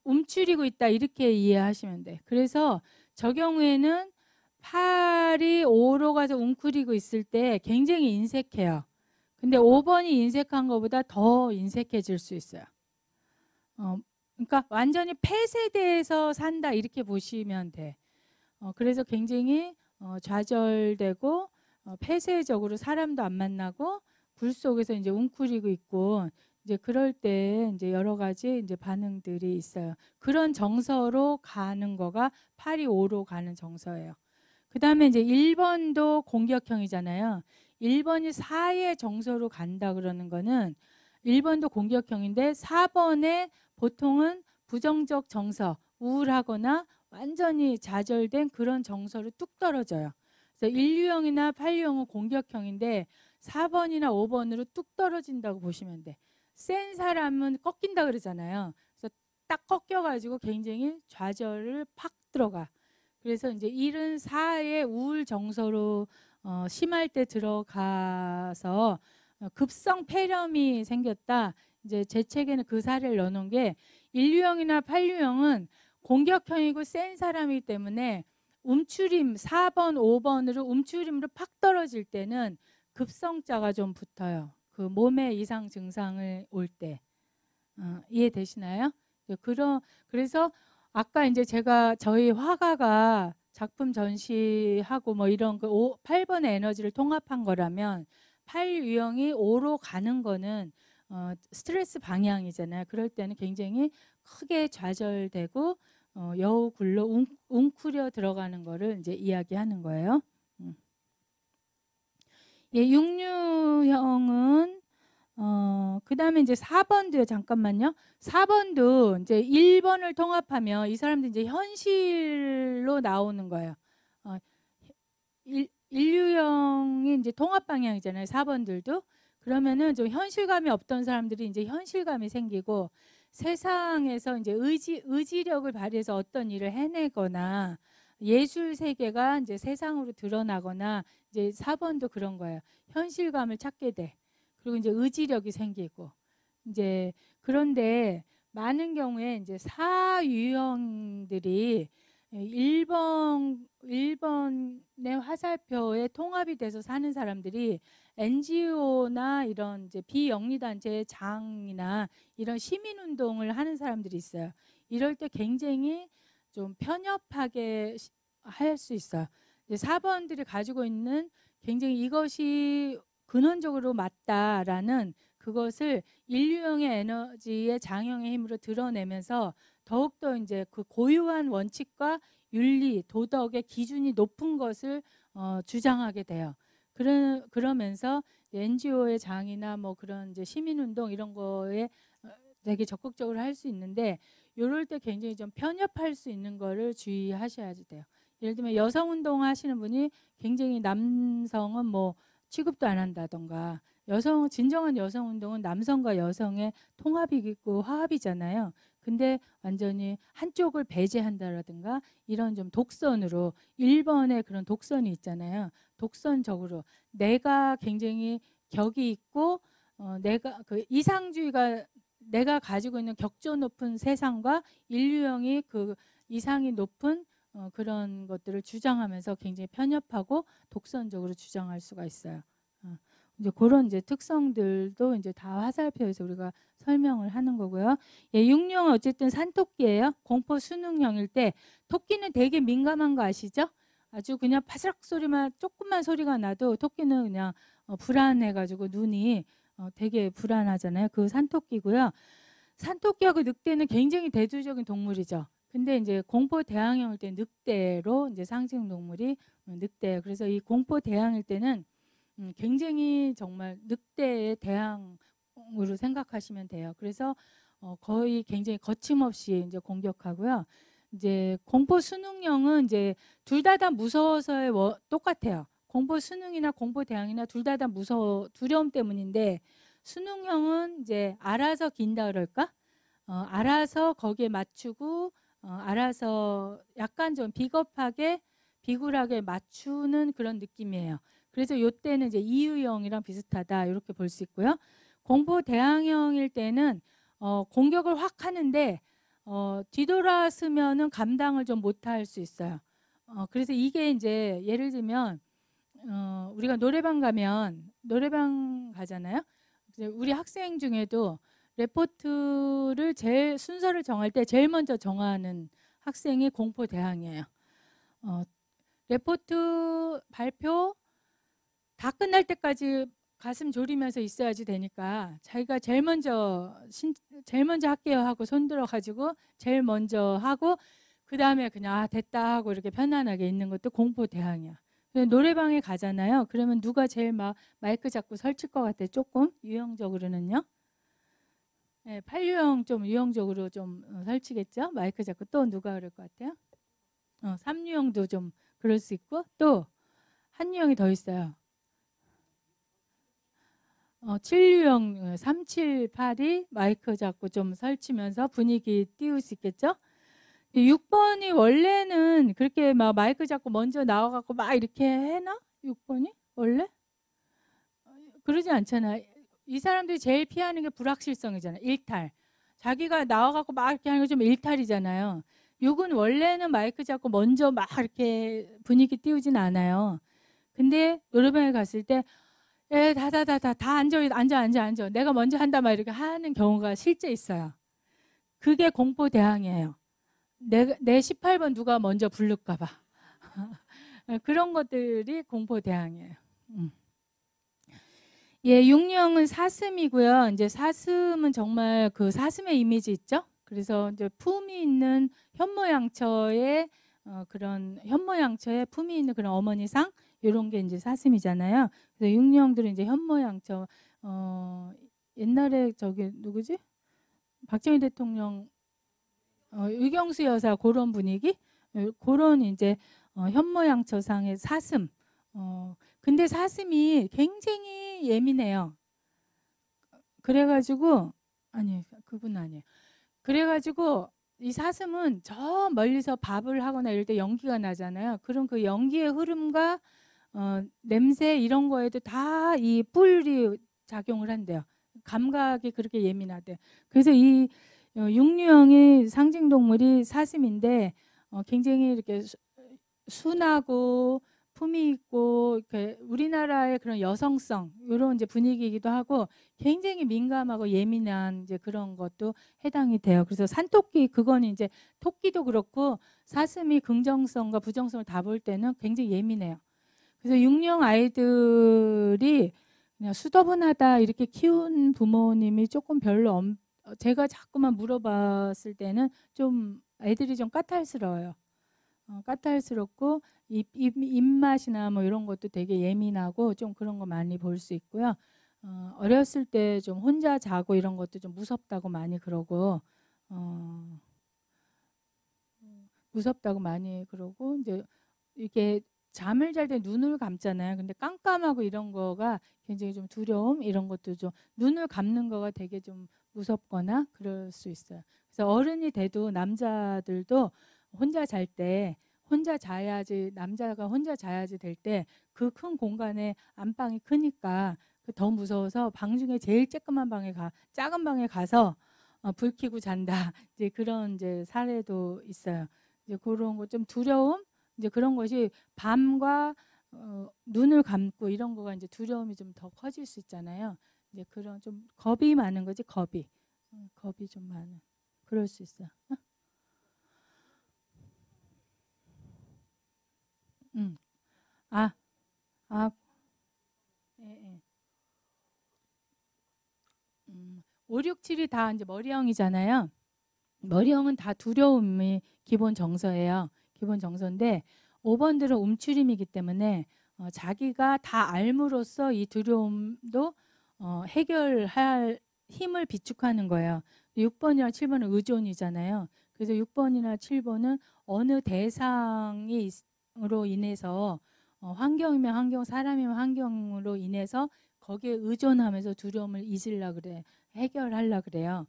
움츠리고 있다 이렇게 이해하시면 돼. 그래서 저 경우에는 8이 5로 가서 웅크리고 있을 때 굉장히 인색해요. 근데 5번이 인색한 것보다 더 인색해질 수 있어요. 그러니까 완전히 폐쇄돼서 산다 이렇게 보시면 돼. 그래서 굉장히 좌절되고 폐쇄적으로 사람도 안 만나고 굴 속에서 이제 웅크리고 있고 이제 그럴 때 이제 여러 가지 이제 반응들이 있어요. 그런 정서로 가는 거가 8이 5로 가는 정서예요. 그다음에 이제 1번도 공격형이잖아요. 1번이 4의 정서로 간다 그러는 거는 1번도 공격형인데 4번에 보통은 부정적 정서, 우울하거나 완전히 좌절된 그런 정서로 뚝 떨어져요. 그래서 1유형이나 8유형은 공격형인데 4번이나 5번으로 뚝 떨어진다고 보시면 돼. 센 사람은 꺾인다 그러잖아요. 그래서 딱 꺾여가지고 굉장히 좌절을 팍 들어가. 그래서 이제 74의 우울 정서로 심할 때 들어가서 급성 폐렴이 생겼다. 이제 제 책에는 그 사례를 넣어놓은 게 1유형이나 8유형은 공격형이고 센 사람이기 때문에 움츠림 4번, 5번으로 움츠림으로 팍 떨어질 때는 급성자가 좀 붙어요. 그 몸의 이상 증상을 올 때. 이해되시나요? 그래서 아까 이제 제가 저희 화가가 작품 전시하고 뭐 이런 거 8번의 에너지를 통합한 거라면 8유형이 5로 가는 거는 스트레스 방향이잖아요. 그럴 때는 굉장히 크게 좌절되고 여우 굴로 웅크려 들어가는 거를 이제 이야기하는 거예요. 예, 6유형은 그다음에 이제 4번도요. 잠깐만요. 4번도 이제 1번을 통합하면 이 사람들 이제 현실로 나오는 거예요. 1유형이 이제 통합 방향이잖아요. 4번들도. 그러면은 좀 현실감이 없던 사람들이 이제 현실감이 생기고 세상에서 이제 의지력을 발휘해서 어떤 일을 해내거나 예술 세계가 이제 세상으로 드러나거나 이제 4번도 그런 거예요. 현실감을 찾게 돼. 그리고 이제 의지력이 생기고 이제 그런데 많은 경우에 이제 4유형들이 1번의 화살표에 통합이 돼서 사는 사람들이 NGO나 이런 이제 비영리단체의 장이나 이런 시민운동을 하는 사람들이 있어요. 이럴 때 굉장히 좀 편협하게 할 수 있어요. 이제 4번들이 가지고 있는 굉장히 이것이 근원적으로 맞다라는 그것을 인류형의 에너지의 장형의 힘으로 드러내면서 더욱더 이제 그 고유한 원칙과 윤리, 도덕의 기준이 높은 것을 주장하게 돼요. 그러면서 NGO의 장이나 뭐 그런 이제 시민운동 이런 거에 되게 적극적으로 할 수 있는데 이럴 때 굉장히 좀 편협할 수 있는 거를 주의하셔야 돼요. 예를 들면 여성운동 하시는 분이 굉장히 남성은 뭐 취급도 안 한다던가 진정한 여성운동은 남성과 여성의 통합이고 화합이잖아요. 근데 완전히 한쪽을 배제한다라든가 이런 좀 독선으로 1번의 그런 독선이 있잖아요. 독선적으로 내가 굉장히 격이 있고 내가 그 이상주의가 내가 가지고 있는 격조 높은 세상과 인류형이 그 이상이 높은 그런 것들을 주장하면서 굉장히 편협하고 독선적으로 주장할 수가 있어요. 이제 그런 이제 특성들도 이제 다 화살표에서 우리가 설명을 하는 거고요. 예, 6룡은 어쨌든 산토끼예요. 공포 수능형일 때 토끼는 되게 민감한 거 아시죠? 아주 그냥 파스락 소리만 조금만 소리가 나도 토끼는 그냥 불안해가지고 눈이 되게 불안하잖아요. 그 산토끼고요. 산토끼하고 늑대는 굉장히 대조적인 동물이죠. 근데 이제 공포 대항형일 때 늑대로 이제 상징 동물이 늑대. 그래서 이 공포 대항일 때는 굉장히 정말 늑대에 대항 공격형으로 생각하시면 돼요. 그래서 거의 굉장히 거침없이 이제 공격하고요. 이제 공포 수능형은 이제 둘 다 무서워서의 똑같아요. 공포 수능이나 공포 대항이나 둘 다 두려움 때문인데, 수능형은 이제 알아서 긴다 그럴까? 알아서 거기에 맞추고 알아서 약간 좀 비겁하게 비굴하게 맞추는 그런 느낌이에요. 그래서 이때는 이제 이유형이랑 비슷하다 이렇게 볼 수 있고요. 공포 대항형일 때는 공격을 확 하는데 뒤돌아서면은 감당을 좀 못할 수 있어요. 그래서 이게 이제 예를 들면 우리가 노래방 가잖아요. 우리 학생 중에도 레포트를 제일 순서를 정할 때 제일 먼저 정하는 학생이 공포 대항이에요. 레포트 발표 다 끝날 때까지 가슴 졸이면서 있어야지 되니까 자기가 제일 먼저 할게요 하고 손들어 가지고 제일 먼저 하고 그 다음에 그냥 됐다 하고 이렇게 편안하게 있는 것도 공포 대항이야. 노래방에 가잖아요. 그러면 누가 제일 막 마이크 잡고 설칠 것 같아? 조금 유형적으로는요. 네, 8유형 좀 유형적으로 좀 설치겠죠. 마이크 잡고 또 누가 그럴 것 같아요? 3유형도 좀 그럴 수 있고 또 한 유형이 더 있어요. 7유형 3, 7, 8이 마이크 잡고 좀 설치면서 분위기 띄울 수 있겠죠. 6번이 원래는 그렇게 막 마이크 잡고 먼저 나와갖고 막 이렇게 해나? 6번이 원래? 그러지 않잖아. 이 사람들이 제일 피하는 게 불확실성이잖아. 일탈. 자기가 나와갖고 막 이렇게 하는 거 좀 일탈이잖아요. 6은 원래는 마이크 잡고 먼저 막 이렇게 분위기 띄우진 않아요. 근데 노래방에 갔을 때 다 앉아. 내가 먼저 한다 막 이렇게 하는 경우가 실제 있어요. 그게 공포 대항이에요. 내 18번 누가 먼저 부를까 봐. 그런 것들이 공포 대항이에요. 예, 6령은 사슴이고요. 이제 사슴은 정말 그 사슴의 이미지 있죠? 그래서 이제 품이 있는 현모양처의 그런 현모양처의 품이 있는 그런 어머니상 이런 게 이제 사슴이잖아요. 그래서 6령들은 이제 현모양처 옛날에 저기 누구지? 박정희 대통령 의경수 여사 그런 분위기? 그런 이제 현모양처상의 사슴. 근데 사슴이 굉장히 예민해요. 그래가지고 아니 그분 아니에요. 그래가지고 이 사슴은 저 멀리서 밥을 하거나 이럴 때 연기가 나잖아요. 그럼 그 연기의 흐름과 냄새 이런 거에도 다 이 뿔이 작용을 한대요. 감각이 그렇게 예민하대. 그래서 이 육류형의 상징 동물이 사슴인데 굉장히 이렇게 순하고 품이 있고 우리나라의 그런 여성성 이런 이제 분위기이기도 하고 굉장히 민감하고 예민한 이제 그런 것도 해당이 돼요. 그래서 산토끼 그거는 이제 토끼도 그렇고 사슴이 긍정성과 부정성을 다 볼 때는 굉장히 예민해요. 그래서 육령 아이들이 그냥 수더분하다 이렇게 키운 부모님이 조금 별로 제가 자꾸만 물어봤을 때는 좀 애들이 좀 까탈스러워요. 까탈스럽고 입맛이나 뭐 이런 것도 되게 예민하고 좀 그런 거 많이 볼 수 있고요. 어렸을 때 좀 혼자 자고 이런 것도 좀 무섭다고 많이 그러고 무섭다고 많이 그러고 이제 이렇게 잠을 잘 때 눈을 감잖아요. 근데 깜깜하고 이런 거가 굉장히 좀 두려움 이런 것도 좀 눈을 감는 거가 되게 좀 무섭거나 그럴 수 있어요. 그래서 어른이 돼도 남자들도 혼자 잘 때 혼자 자야지 남자가 혼자 자야지 될 때 그 큰 공간에 안방이 크니까 더 무서워서 방 중에 제일 쬐끄만 방에 작은 방에 가서 불 켜고 잔다. 이제 그런 이제 사례도 있어요. 이제 그런 거 좀 두려움 이제 그런 것이 밤과 눈을 감고 이런 거가 이제 두려움이 좀 더 커질 수 있잖아요. 이제 그런 좀 겁이 많은 거지 겁이 좀 많은 그럴 수 있어. 아, 아, 예. 5, 6, 7이 다 이제 머리형이잖아요. 머리형은 다 두려움이 기본 정서예요. 기본 정서인데 5번들은 움츠림이기 때문에 자기가 다 알므로써 이 두려움도 해결할 힘을 비축하는 거예요. 6번이랑 7번은 의존이잖아요. 그래서 6번이나 7번은 어느 대상으로 인해서 환경이면 환경, 사람이면 환경으로 인해서 거기에 의존하면서 두려움을 잊으려 그래, 해결하려 그래요.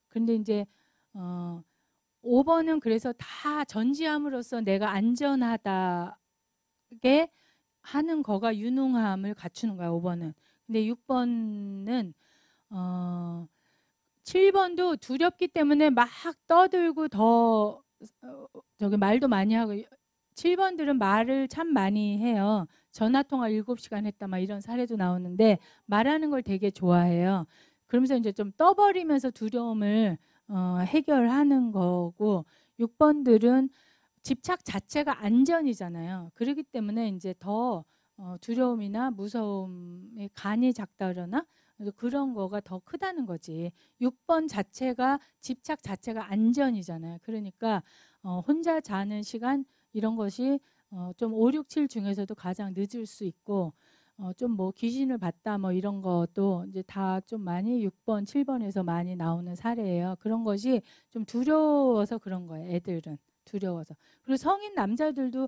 근데 이제 5번은 그래서 다 전지함으로써 내가 안전하다게 하는 거가 유능함을 갖추는 거야. 5번은. 근데 6번은 7번도 두렵기 때문에 막 떠들고 더 저기 말도 많이 하고 7번들은 말을 참 많이 해요. 전화통화 7시간 했다 막 이런 사례도 나오는데 말하는 걸 되게 좋아해요. 그러면서 이제 좀 떠버리면서 두려움을 해결하는 거고 6번들은 집착 자체가 안전이잖아요. 그렇기 때문에 이제 더 두려움이나 무서움이 간이 작다 그러나 그런 거가 더 크다는 거지. 6번 자체가 집착 자체가 안전이잖아요. 그러니까 혼자 자는 시간 이런 것이 좀 5, 6, 7 중에서도 가장 늦을 수 있고 좀 뭐 귀신을 봤다 뭐 이런 것도 이제 다 좀 많이 6번, 7번에서 많이 나오는 사례예요. 그런 것이 좀 두려워서 그런 거예요. 애들은 두려워서. 그리고 성인 남자들도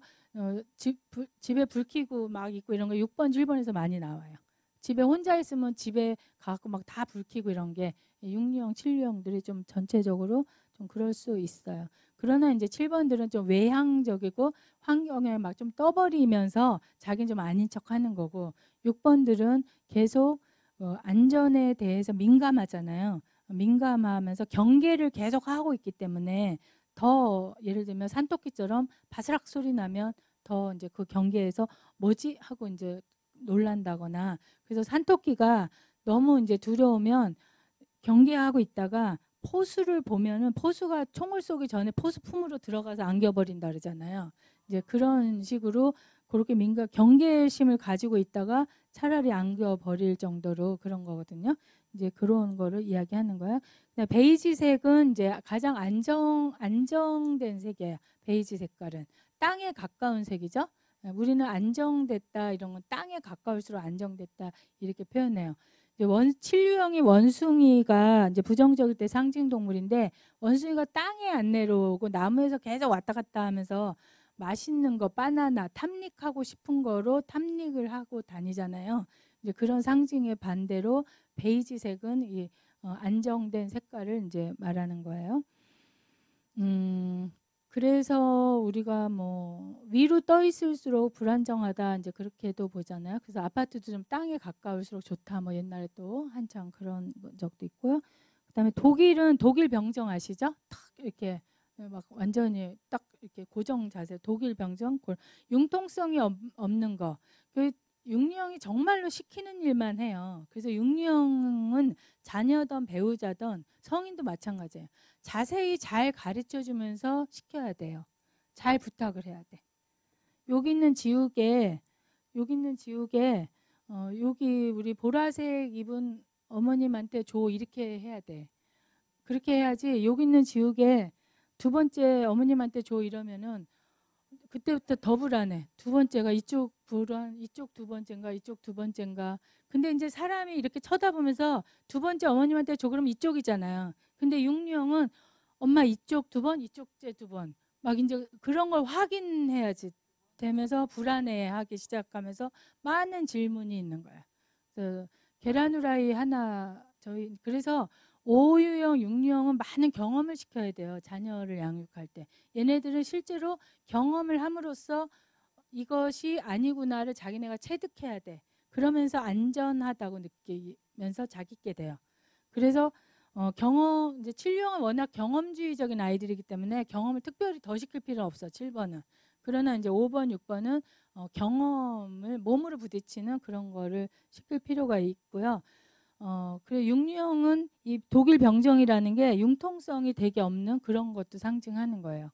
집에 불 켜고 막 있고 이런 거 6번, 7번에서 많이 나와요. 집에 혼자 있으면 집에 가고 막 다 불 켜고 이런 게 6류형, 7류형들이 좀 전체적으로 좀 그럴 수 있어요. 그러나 이제 7번들은 좀 외향적이고 환경에 막 좀 떠버리면서 자기는 좀 아닌 척하는 거고 6번들은 계속 안전에 대해서 민감하잖아요. 민감하면서 경계를 계속 하고 있기 때문에 더 예를 들면 산토끼처럼 바스락 소리 나면 더 이제 그 경계에서 뭐지 하고 이제 놀란다거나 그래서 산토끼가 너무 이제 두려우면 경계하고 있다가 포수를 보면은 포수가 총을 쏘기 전에 포수 품으로 들어가서 안겨버린다 그러잖아요. 이제 그런 식으로 그렇게 경계심을 가지고 있다가 차라리 안겨버릴 정도로 그런 거거든요. 이제 그런 거를 이야기하는 거야. 베이지색은 이제 가장 안정된 색이에요. 베이지 색깔은 땅에 가까운 색이죠. 우리는 안정됐다 이런 건 땅에 가까울수록 안정됐다 이렇게 표현해요. 칠류형이 원숭이가 이제 부정적일 때 상징 동물인데 원숭이가 땅에 안 내려오고 나무에서 계속 왔다 갔다 하면서 맛있는 거 바나나 탐닉하고 싶은 거로 탐닉을 하고 다니잖아요. 이제 그런 상징의 반대로 베이지색은 이 안정된 색깔을 이제 말하는 거예요. 그래서 우리가 뭐 위로 떠 있을수록 불안정하다 이제 그렇게도 보잖아요. 그래서 아파트도 좀 땅에 가까울수록 좋다. 뭐 옛날에 또 한창 그런 적도 있고요. 그다음에 독일은 독일 병정 아시죠? 탁 이렇게 막 완전히 딱 이렇게 고정 자세. 독일 병정 융통성이 없는 거. 그 육류형이 정말로 시키는 일만 해요. 그래서 육류형은 자녀든 배우자든 성인도 마찬가지예요. 자세히 잘 가르쳐 주면서 시켜야 돼요. 잘 부탁을 해야 돼. 여기 있는 지우개 여기 우리 보라색 입은 어머님한테 줘 이렇게 해야 돼. 그렇게 해야지 여기 있는 지우개 두 번째 어머님한테 줘 이러면은 그때부터 더 불안해. 두 번째가 이쪽 두 번째인가 이쪽 두 번째인가. 근데 이제 사람이 이렇게 쳐다보면서 두 번째 어머님한테 줘 그러면 이쪽이잖아요. 근데 육류형은 엄마 이쪽 두 번, 이쪽째 두 번. 막 이제 그런 걸 확인해야지 되면서 불안해하기 시작하면서 많은 질문이 있는 거야. 그래서 계란 후라이 하나 그래서 5유형, 6유형은 많은 경험을 시켜야 돼요. 자녀를 양육할 때. 얘네들은 실제로 경험을 함으로써 이것이 아니구나를 자기네가 체득해야 돼. 그러면서 안전하다고 느끼면서 자기게 돼요. 그래서 이제 7유형은 워낙 경험주의적인 아이들이기 때문에 경험을 특별히 더 시킬 필요는 없어. 7번은. 그러나 이제 5번, 6번은 경험을 몸으로 부딪히는 그런 거를 시킬 필요가 있고요. 그리고 육류형은 이 독일 병정이라는 게 융통성이 되게 없는 그런 것도 상징하는 거예요.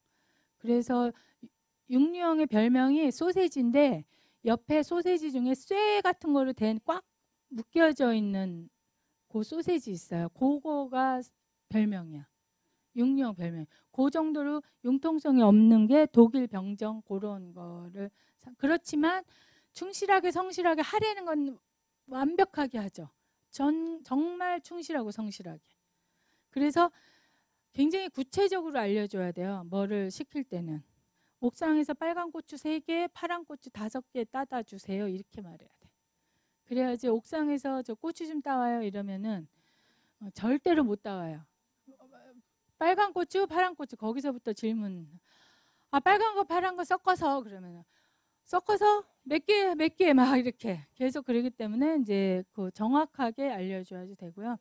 그래서 육류형의 별명이 소세지인데 옆에 소세지 중에 쇠 같은 거로 된 꽉 묶여져 있는 그 소세지 있어요. 그거가 별명이야. 육류형 별명. 그 정도로 융통성이 없는 게 독일 병정 그런 거를 그렇지만 충실하게 성실하게 하려는 건 완벽하게 하죠. 정말 충실하고 성실하게. 그래서 굉장히 구체적으로 알려줘야 돼요. 뭐를 시킬 때는. 옥상에서 빨간 고추 3개, 파란 고추 5개 따다 주세요. 이렇게 말해야 돼. 그래야지 옥상에서 저 고추 좀 따와요 이러면은 절대로 못 따와요. 빨간 고추, 파란 고추 거기서부터 질문. 아, 빨간 거, 파란 거 섞어서 그러면 섞어서 몇 개 막 이렇게 계속 그러기 때문에 이제 그 정확하게 알려줘야지 되고요.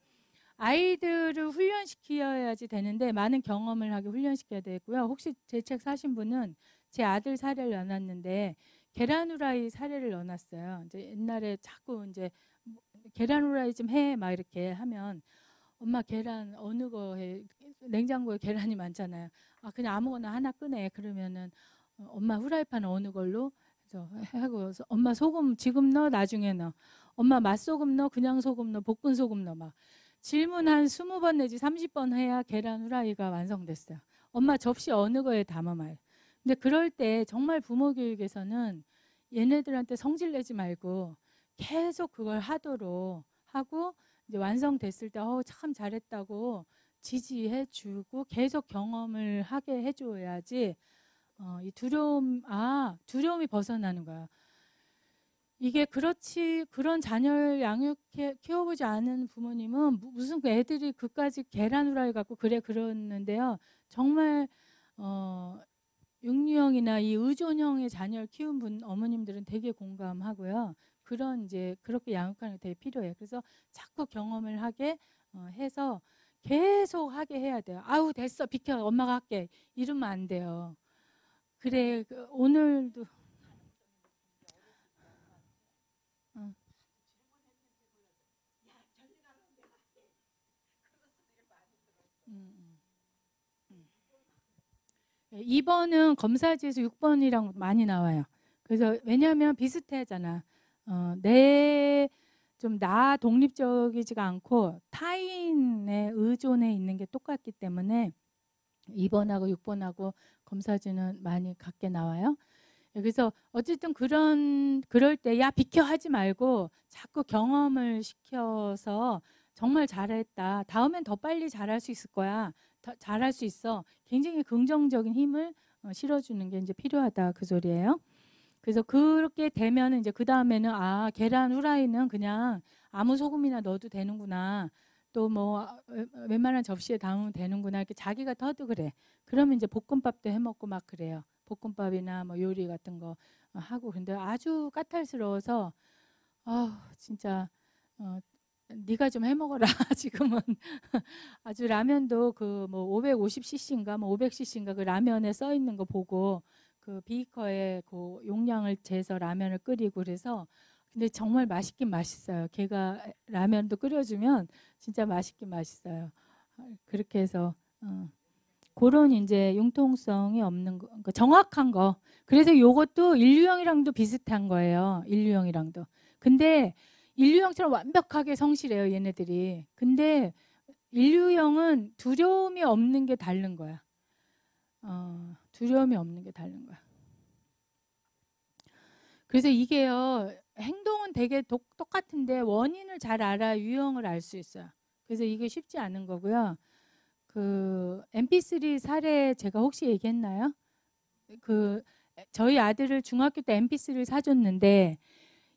아이들을 훈련시켜야지 되는데 많은 경험을 하게 훈련시켜야 되고요. 혹시 제 책 사신 분은 제 아들 사례를 넣어놨는데 계란 후라이 사례를 넣어놨어요. 이제 옛날에 자꾸 이제 계란 후라이 좀 해 막 이렇게 하면 엄마 계란 어느 거 해? 냉장고에 계란이 많잖아요. 아 그냥 아무거나 하나 꺼내. 그러면은 엄마 후라이팬 어느 걸로? 그래서 하고 엄마 소금 지금 넣어 나중에 넣어. 엄마 맛소금 넣어 그냥 소금 넣어 볶은 소금 넣어 막. 질문 한 20번 내지 30번 해야 계란 후라이가 완성됐어요. 엄마 접시 어느 거에 담아봐요. 근데 그럴 때 정말 부모 교육에서는 얘네들한테 성질 내지 말고 계속 그걸 하도록 하고 이제 완성됐을 때 참 잘했다고 지지해 주고 계속 경험을 하게 해줘야지 이 두려움이 벗어나는 거야. 이게 그렇지 그런 자녀를 키워보지 않은 부모님은 무슨 그 애들이 그까지 계란 후라이 갖고 그러는데요. 정말 육류형이나 이 의존형의 자녀를 키운 어머님들은 되게 공감하고요. 그런 이제 그렇게 양육하는 게 되게 필요해요. 그래서 자꾸 경험을 하게 해서 계속 하게 해야 돼요. 아우 됐어 비켜 엄마가 할게 이러면 안 돼요. 그래 오늘도 음. 2번은 검사지에서 6번이랑 많이 나와요. 그래서 왜냐하면 비슷하잖아. 나 독립적이지가 않고 타인의 의존에 있는 게 똑같기 때문에 2번하고 6번하고 검사지는 많이 같게 나와요. 그래서 어쨌든 그럴 때 야 비켜 하지 말고 자꾸 경험을 시켜서 정말 잘했다. 다음엔 더 빨리 잘할 수 있을 거야. 더 잘할 수 있어. 굉장히 긍정적인 힘을 실어주는 게 이제 필요하다 그 소리예요. 그래서 그렇게 되면 이제 그 다음에는 계란 후라이는 그냥 아무 소금이나 넣어도 되는구나. 또 뭐 웬만한 접시에 담으면 되는구나. 이렇게 자기가 터도 그래. 그러면 이제 볶음밥도 해 먹고 막 그래요. 볶음밥이나 뭐 요리 같은 거 하고. 근데 아주 까탈스러워서 진짜 네가 좀 해먹어라. 지금은 아주 라면도 그 뭐 550cc인가 뭐 500cc인가 그 라면에 써 있는 거 보고 그 비커에 그 용량을 재서 라면을 끓이고 그래서 근데 정말 맛있긴 맛있어요. 걔가 라면도 끓여주면 진짜 맛있긴 맛있어요. 그렇게 해서 그런 이제 융통성이 없는 거, 그러니까 정확한 거. 그래서 요것도 인류형이랑도 비슷한 거예요. 인류형이랑도. 근데 인류형처럼 완벽하게 성실해요, 얘네들이. 근데 인류형은 두려움이 없는 게 다른 거야. 두려움이 없는 게 다른 거야. 그래서 이게요, 행동은 되게 똑같은데 원인을 잘 알아야 유형을 알 수 있어요. 그래서 이게 쉽지 않은 거고요. 그 MP3 사례 제가 혹시 얘기했나요? 그 저희 아들을 중학교 때 MP3를 사줬는데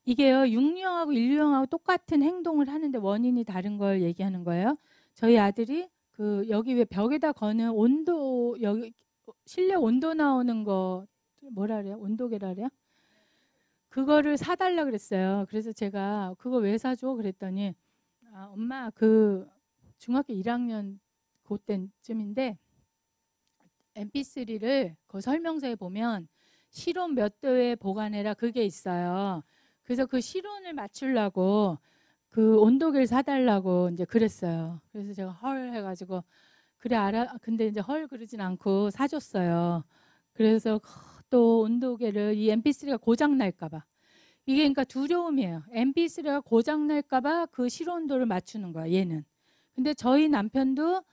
이게요, 육류형하고 인류형하고 똑같은 행동을 하는데 원인이 다른 걸 얘기하는 거예요. 저희 아들이 그 여기 왜 벽에다 거는 온도 여기 실내 온도 나오는 거 뭐라 그래요? 온도계라 그래요? 그거를 사달라 그랬어요. 그래서 제가 그거 왜 사줘? 그랬더니 엄마 그 중학교 1학년 그때쯤인데 MP3를 그 설명서에 보면 실온 몇 도에 보관해라 그게 있어요. 그래서 그 실온을 맞추려고 그 온도계를 사달라고 이제 그랬어요. 그래서 제가 헐 해가지고 그래 알아. 근데 이제 헐 그러진 않고 사줬어요. 그래서 또 온도계를 이 MP3가 고장 날까봐 이게 그러니까 두려움이에요. MP3가 고장 날까봐 그 실온도를 맞추는 거야 얘는. 근데 저희 남편도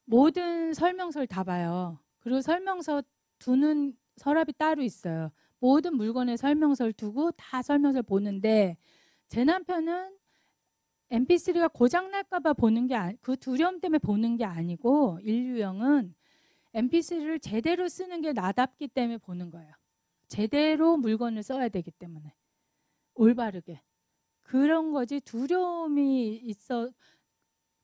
모든 설명서를 다 봐요. 그리고 설명서 두는 서랍이 따로 있어요. 모든 물건에 설명서를 두고 다 설명서를 보는데 제 남편은 MP3가 고장 날까봐 보는 게 그 두려움 때문에 보는 게 아니고 인류형은 MP3를 제대로 쓰는 게 나답기 때문에 보는 거예요. 제대로 물건을 써야 되기 때문에 올바르게 그런 거지 두려움이 있어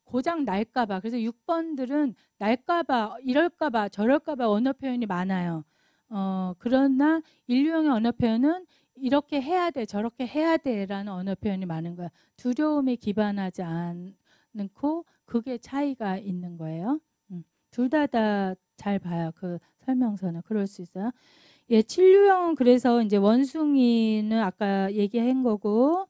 고장 날까봐. 그래서 6번들은 날까봐 이럴까봐 저럴까봐 언어 표현이 많아요. 그러나 인류형의 언어 표현은 이렇게 해야 돼 저렇게 해야 돼라는 언어 표현이 많은 거야. 두려움에 기반하지 않고 그게 차이가 있는 거예요. 둘 다 잘 봐요. 그 설명서는 그럴 수 있어요. 예, 진류형은 그래서 이제 원숭이는 아까 얘기한 거고,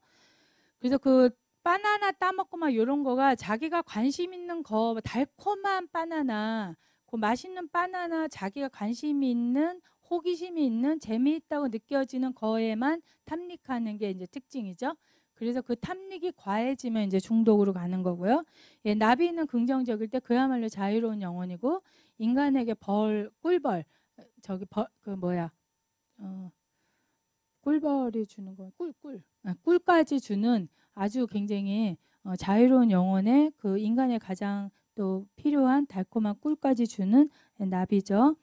그래서 그 바나나 따먹고 막 이런 거가 자기가 관심 있는 거, 달콤한 바나나, 그 맛있는 바나나, 자기가 관심이 있는, 호기심이 있는, 재미있다고 느껴지는 거에만 탐닉하는 게 이제 특징이죠. 그래서 그 탐닉이 과해지면 이제 중독으로 가는 거고요. 예, 나비는 긍정적일 때 그야말로 자유로운 영혼이고, 인간에게 꿀벌, 저기 그 뭐야, 꿀벌이 주는 거, 꿀까지 주는 아주 굉장히 자유로운 영혼의 그 인간의 가장 또 필요한 달콤한 꿀까지 주는 나비죠.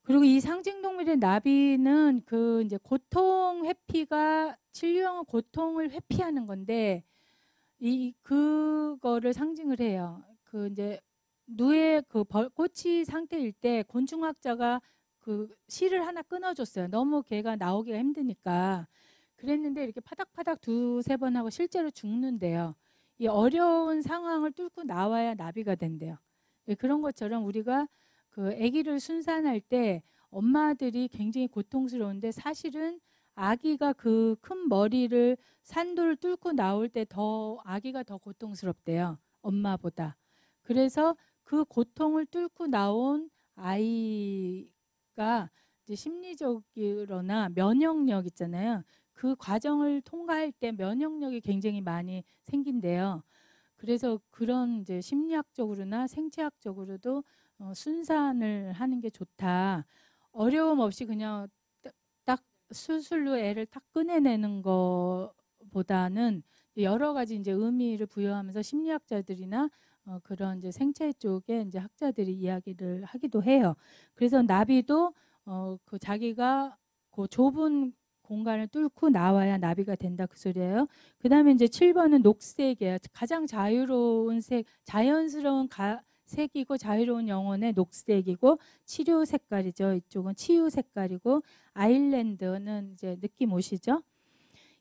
그리고 이 상징 동물의 나비는 그 이제 고통 회피가 진류형은 고통을 회피하는 건데 그거를 상징을 해요. 그 이제 누에 그 꽃이 상태일 때 곤충학자가 그 실을 하나 끊어줬어요. 너무 걔가 나오기가 힘드니까. 그랬는데 이렇게 파닥파닥 두세 번 하고 실제로 죽는데요. 이 어려운 상황을 뚫고 나와야 나비가 된대요. 그런 것처럼 우리가 그 아기를 순산할 때 엄마들이 굉장히 고통스러운데 사실은 아기가 그 큰 머리를 산도를 뚫고 나올 때 더 아기가 더 고통스럽대요. 엄마보다. 그래서 그 고통을 뚫고 나온 아이가 이제 심리적으로나 면역력 있잖아요. 그 과정을 통과할 때 면역력이 굉장히 많이 생긴대요. 그래서 그런 이제 심리학적으로나 생체학적으로도 순산을 하는 게 좋다. 어려움 없이 그냥 딱 수술로 애를 딱 꺼내내는 것보다는 여러 가지 이제 의미를 부여하면서 심리학자들이나 그런 이제 생체 쪽에 이제 학자들이 이야기를 하기도 해요. 그래서 나비도 그 자기가 그 좁은 공간을 뚫고 나와야 나비가 된다 그 소리예요. 그다음에 이제 7번은 녹색이에요. 가장 자유로운 색, 자연스러운 색이고 자유로운 영혼의 녹색이고 치료 색깔이죠. 이쪽은 치유 색깔이고 아일랜드는 이제 느낌 오시죠?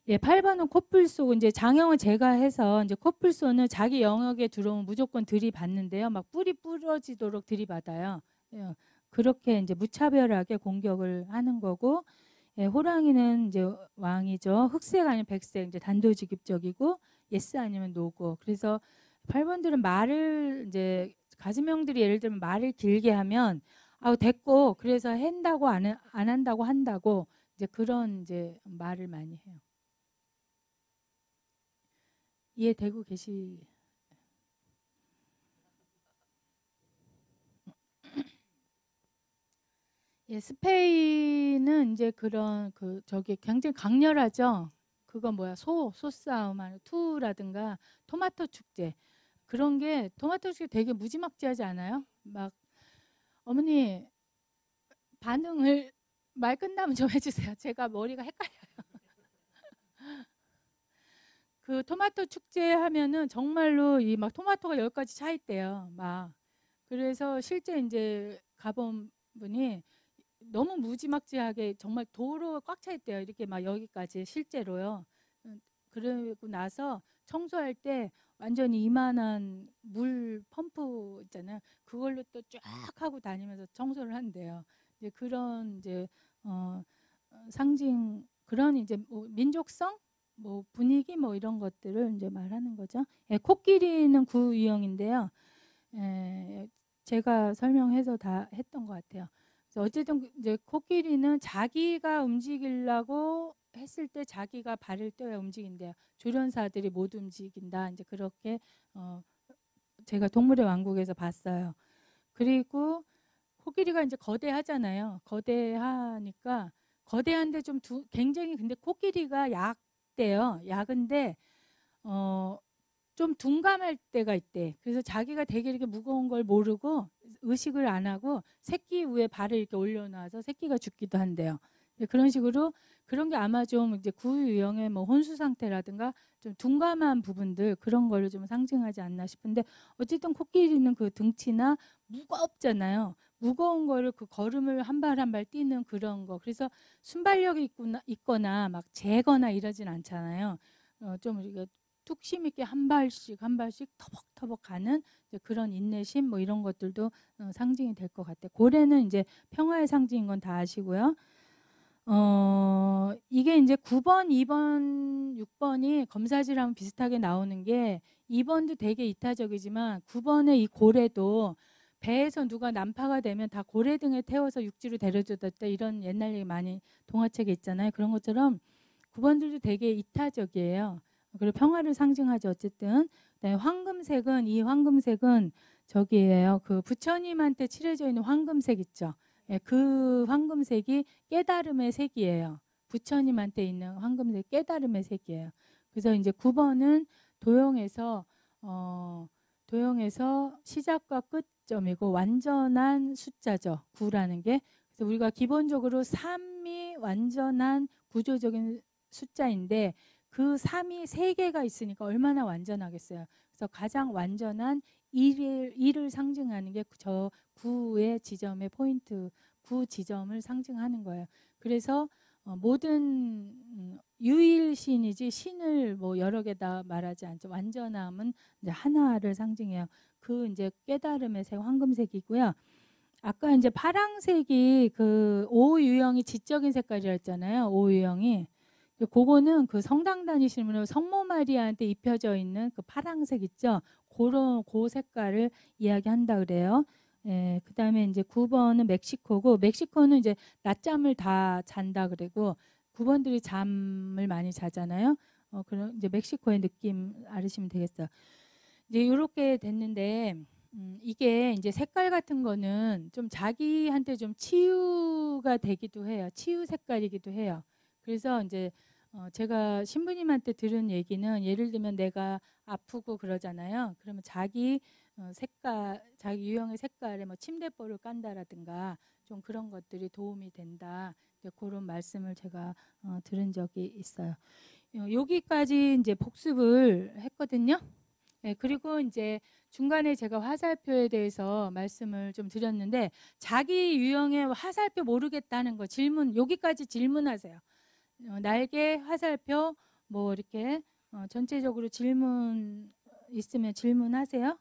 예, 8번은 코뿔소. 이제 장형은 제가 해서 이제 코뿔소는 자기 영역에 들어오면 무조건 들이받는데요. 막 뿌리 부러지도록 들이받아요. 예, 그렇게 이제 무차별하게 공격을 하는 거고, 예, 호랑이는 이제 왕이죠. 흑색 아니면 백색, 이제 단도직입적이고, 예스 아니면 노고. 그래서 8번들은 말을 이제 가지명들이 예를 들면 말을 길게 하면 됐고 그래서 한다고 안 한다고 한다고 이제 그런 이제 말을 많이 해요. 이해되고 계시? 예, 스페인은 이제 그런 그 저기 굉장히 강렬하죠. 그거 뭐야 소싸움 하는 투라든가 토마토 축제 그런 게 토마토 축제 되게 무지막지하지 않아요? 막 어머니 반응을 말 끝나면 좀 해주세요. 제가 머리가 헷갈려요. 그 토마토 축제 하면은 정말로 이 막 토마토가 10가지 차 있대요. 막 그래서 실제 이제 가본 분이 너무 무지막지하게 정말 도로 꽉 차 있대요. 이렇게 막 여기까지 실제로요. 그러고 나서 청소할 때 완전히 이만한 물 펌프 있잖아요. 그걸로 또 쫙 하고 다니면서 청소를 한대요. 이제 그런 이제 상징 그런 이제 뭐 민족성 뭐 분위기 뭐 이런 것들을 이제 말하는 거죠. 예, 코끼리는 구유형인데요. 제가 설명해서 다 했던 것 같아요. 그래서 어쨌든 이제 코끼리는 자기가 움직이려고 했을 때 자기가 발을 떼야 움직인대요. 조련사들이 못 움직인다. 이제 그렇게 제가 동물의 왕국에서 봤어요. 그리고 코끼리가 이제 거대하잖아요. 거대하니까 거대한데 좀 굉장히 근데 코끼리가 약대요. 약은데 좀 둔감할 때가 있대. 그래서 자기가 되게 이렇게 무거운 걸 모르고 의식을 안 하고 새끼 위에 발을 이렇게 올려놔서 새끼가 죽기도 한대요. 그런 식으로 그런 게 아마 좀 이제 구유형의 뭐 혼수 상태라든가 좀 둔감한 부분들 그런 거를 좀 상징하지 않나 싶은데 어쨌든 코끼리는 그 등치나 무겁잖아요. 무거운 거를 그 걸음을 한 발 한 발 뛰는 그런 거. 그래서 순발력이 있거나 막 재거나 이러진 않잖아요. 좀 우리가 뚝심 있게 한 발씩 한 발씩 터벅터벅 가는 이제 그런 인내심 뭐 이런 것들도 상징이 될 것 같아요. 고래는 이제 평화의 상징인 건 다 아시고요. 이게 이제 9번, 2번, 6번이 검사지랑 비슷하게 나오는 게 2번도 되게 이타적이지만 9번의 이 고래도 배에서 누가 난파가 되면 다 고래 등에 태워서 육지로 데려줬다 이런 옛날 얘기 많이 동화책에 있잖아요. 그런 것처럼 9번들도 되게 이타적이에요. 그리고 평화를 상징하죠. 어쨌든 그다음에 황금색은 이 황금색은 저기예요. 그 부처님한테 칠해져 있는 황금색 있죠. 예, 그 황금색이 깨달음의 색이에요. 부처님한테 있는 황금색 깨달음의 색이에요. 그래서 이제 9번은 도형에서 도형에서 시작과 끝점이고 완전한 숫자죠. 9라는 게. 그래서 우리가 기본적으로 3이 완전한 구조적인 숫자인데 그 3이 3개가 있으니까 얼마나 완전하겠어요. 그래서 가장 완전한 1을 상징하는 게 저 9의 지점의 포인트 9 지점을 상징하는 거예요. 그래서 모든 유일신이지 신을 뭐 여러 개다 말하지 않죠. 완전함은 이제 하나를 상징해요. 그 이제 깨달음의 색 황금색이고요. 아까 이제 파랑색이 그 오유형이 지적인 색깔이라 했잖아요. 오유형이. 그거는 그 성당 다니시면 성모 마리아한테 입혀져 있는 그 파랑색 있죠. 그런 그 색깔을 이야기한다 그래요. 예, 그다음에 이제 9번은 멕시코고 멕시코는 이제 낮잠을 다 잔다 그러고 9번들이 잠을 많이 자잖아요. 그럼 이제 멕시코의 느낌 알으시면 되겠어요. 이제 이렇게 됐는데 이게 이제 색깔 같은 거는 좀 자기한테 좀 치유가 되기도 해요. 치유 색깔이기도 해요. 그래서 이제 제가 신부님한테 들은 얘기는 예를 들면 내가 아프고 그러잖아요. 그러면 자기 색깔, 자기 유형의 색깔에 뭐 침대볼을 깐다라든가 좀 그런 것들이 도움이 된다. 이제 그런 말씀을 제가 들은 적이 있어요. 여기까지 이제 복습을 했거든요. 네, 그리고 이제 중간에 제가 화살표에 대해서 말씀을 좀 드렸는데 자기 유형의 화살표 모르겠다는 거 질문 여기까지 질문하세요. 날개 화살표 뭐 이렇게 전체적으로 질문 있으면 질문하세요.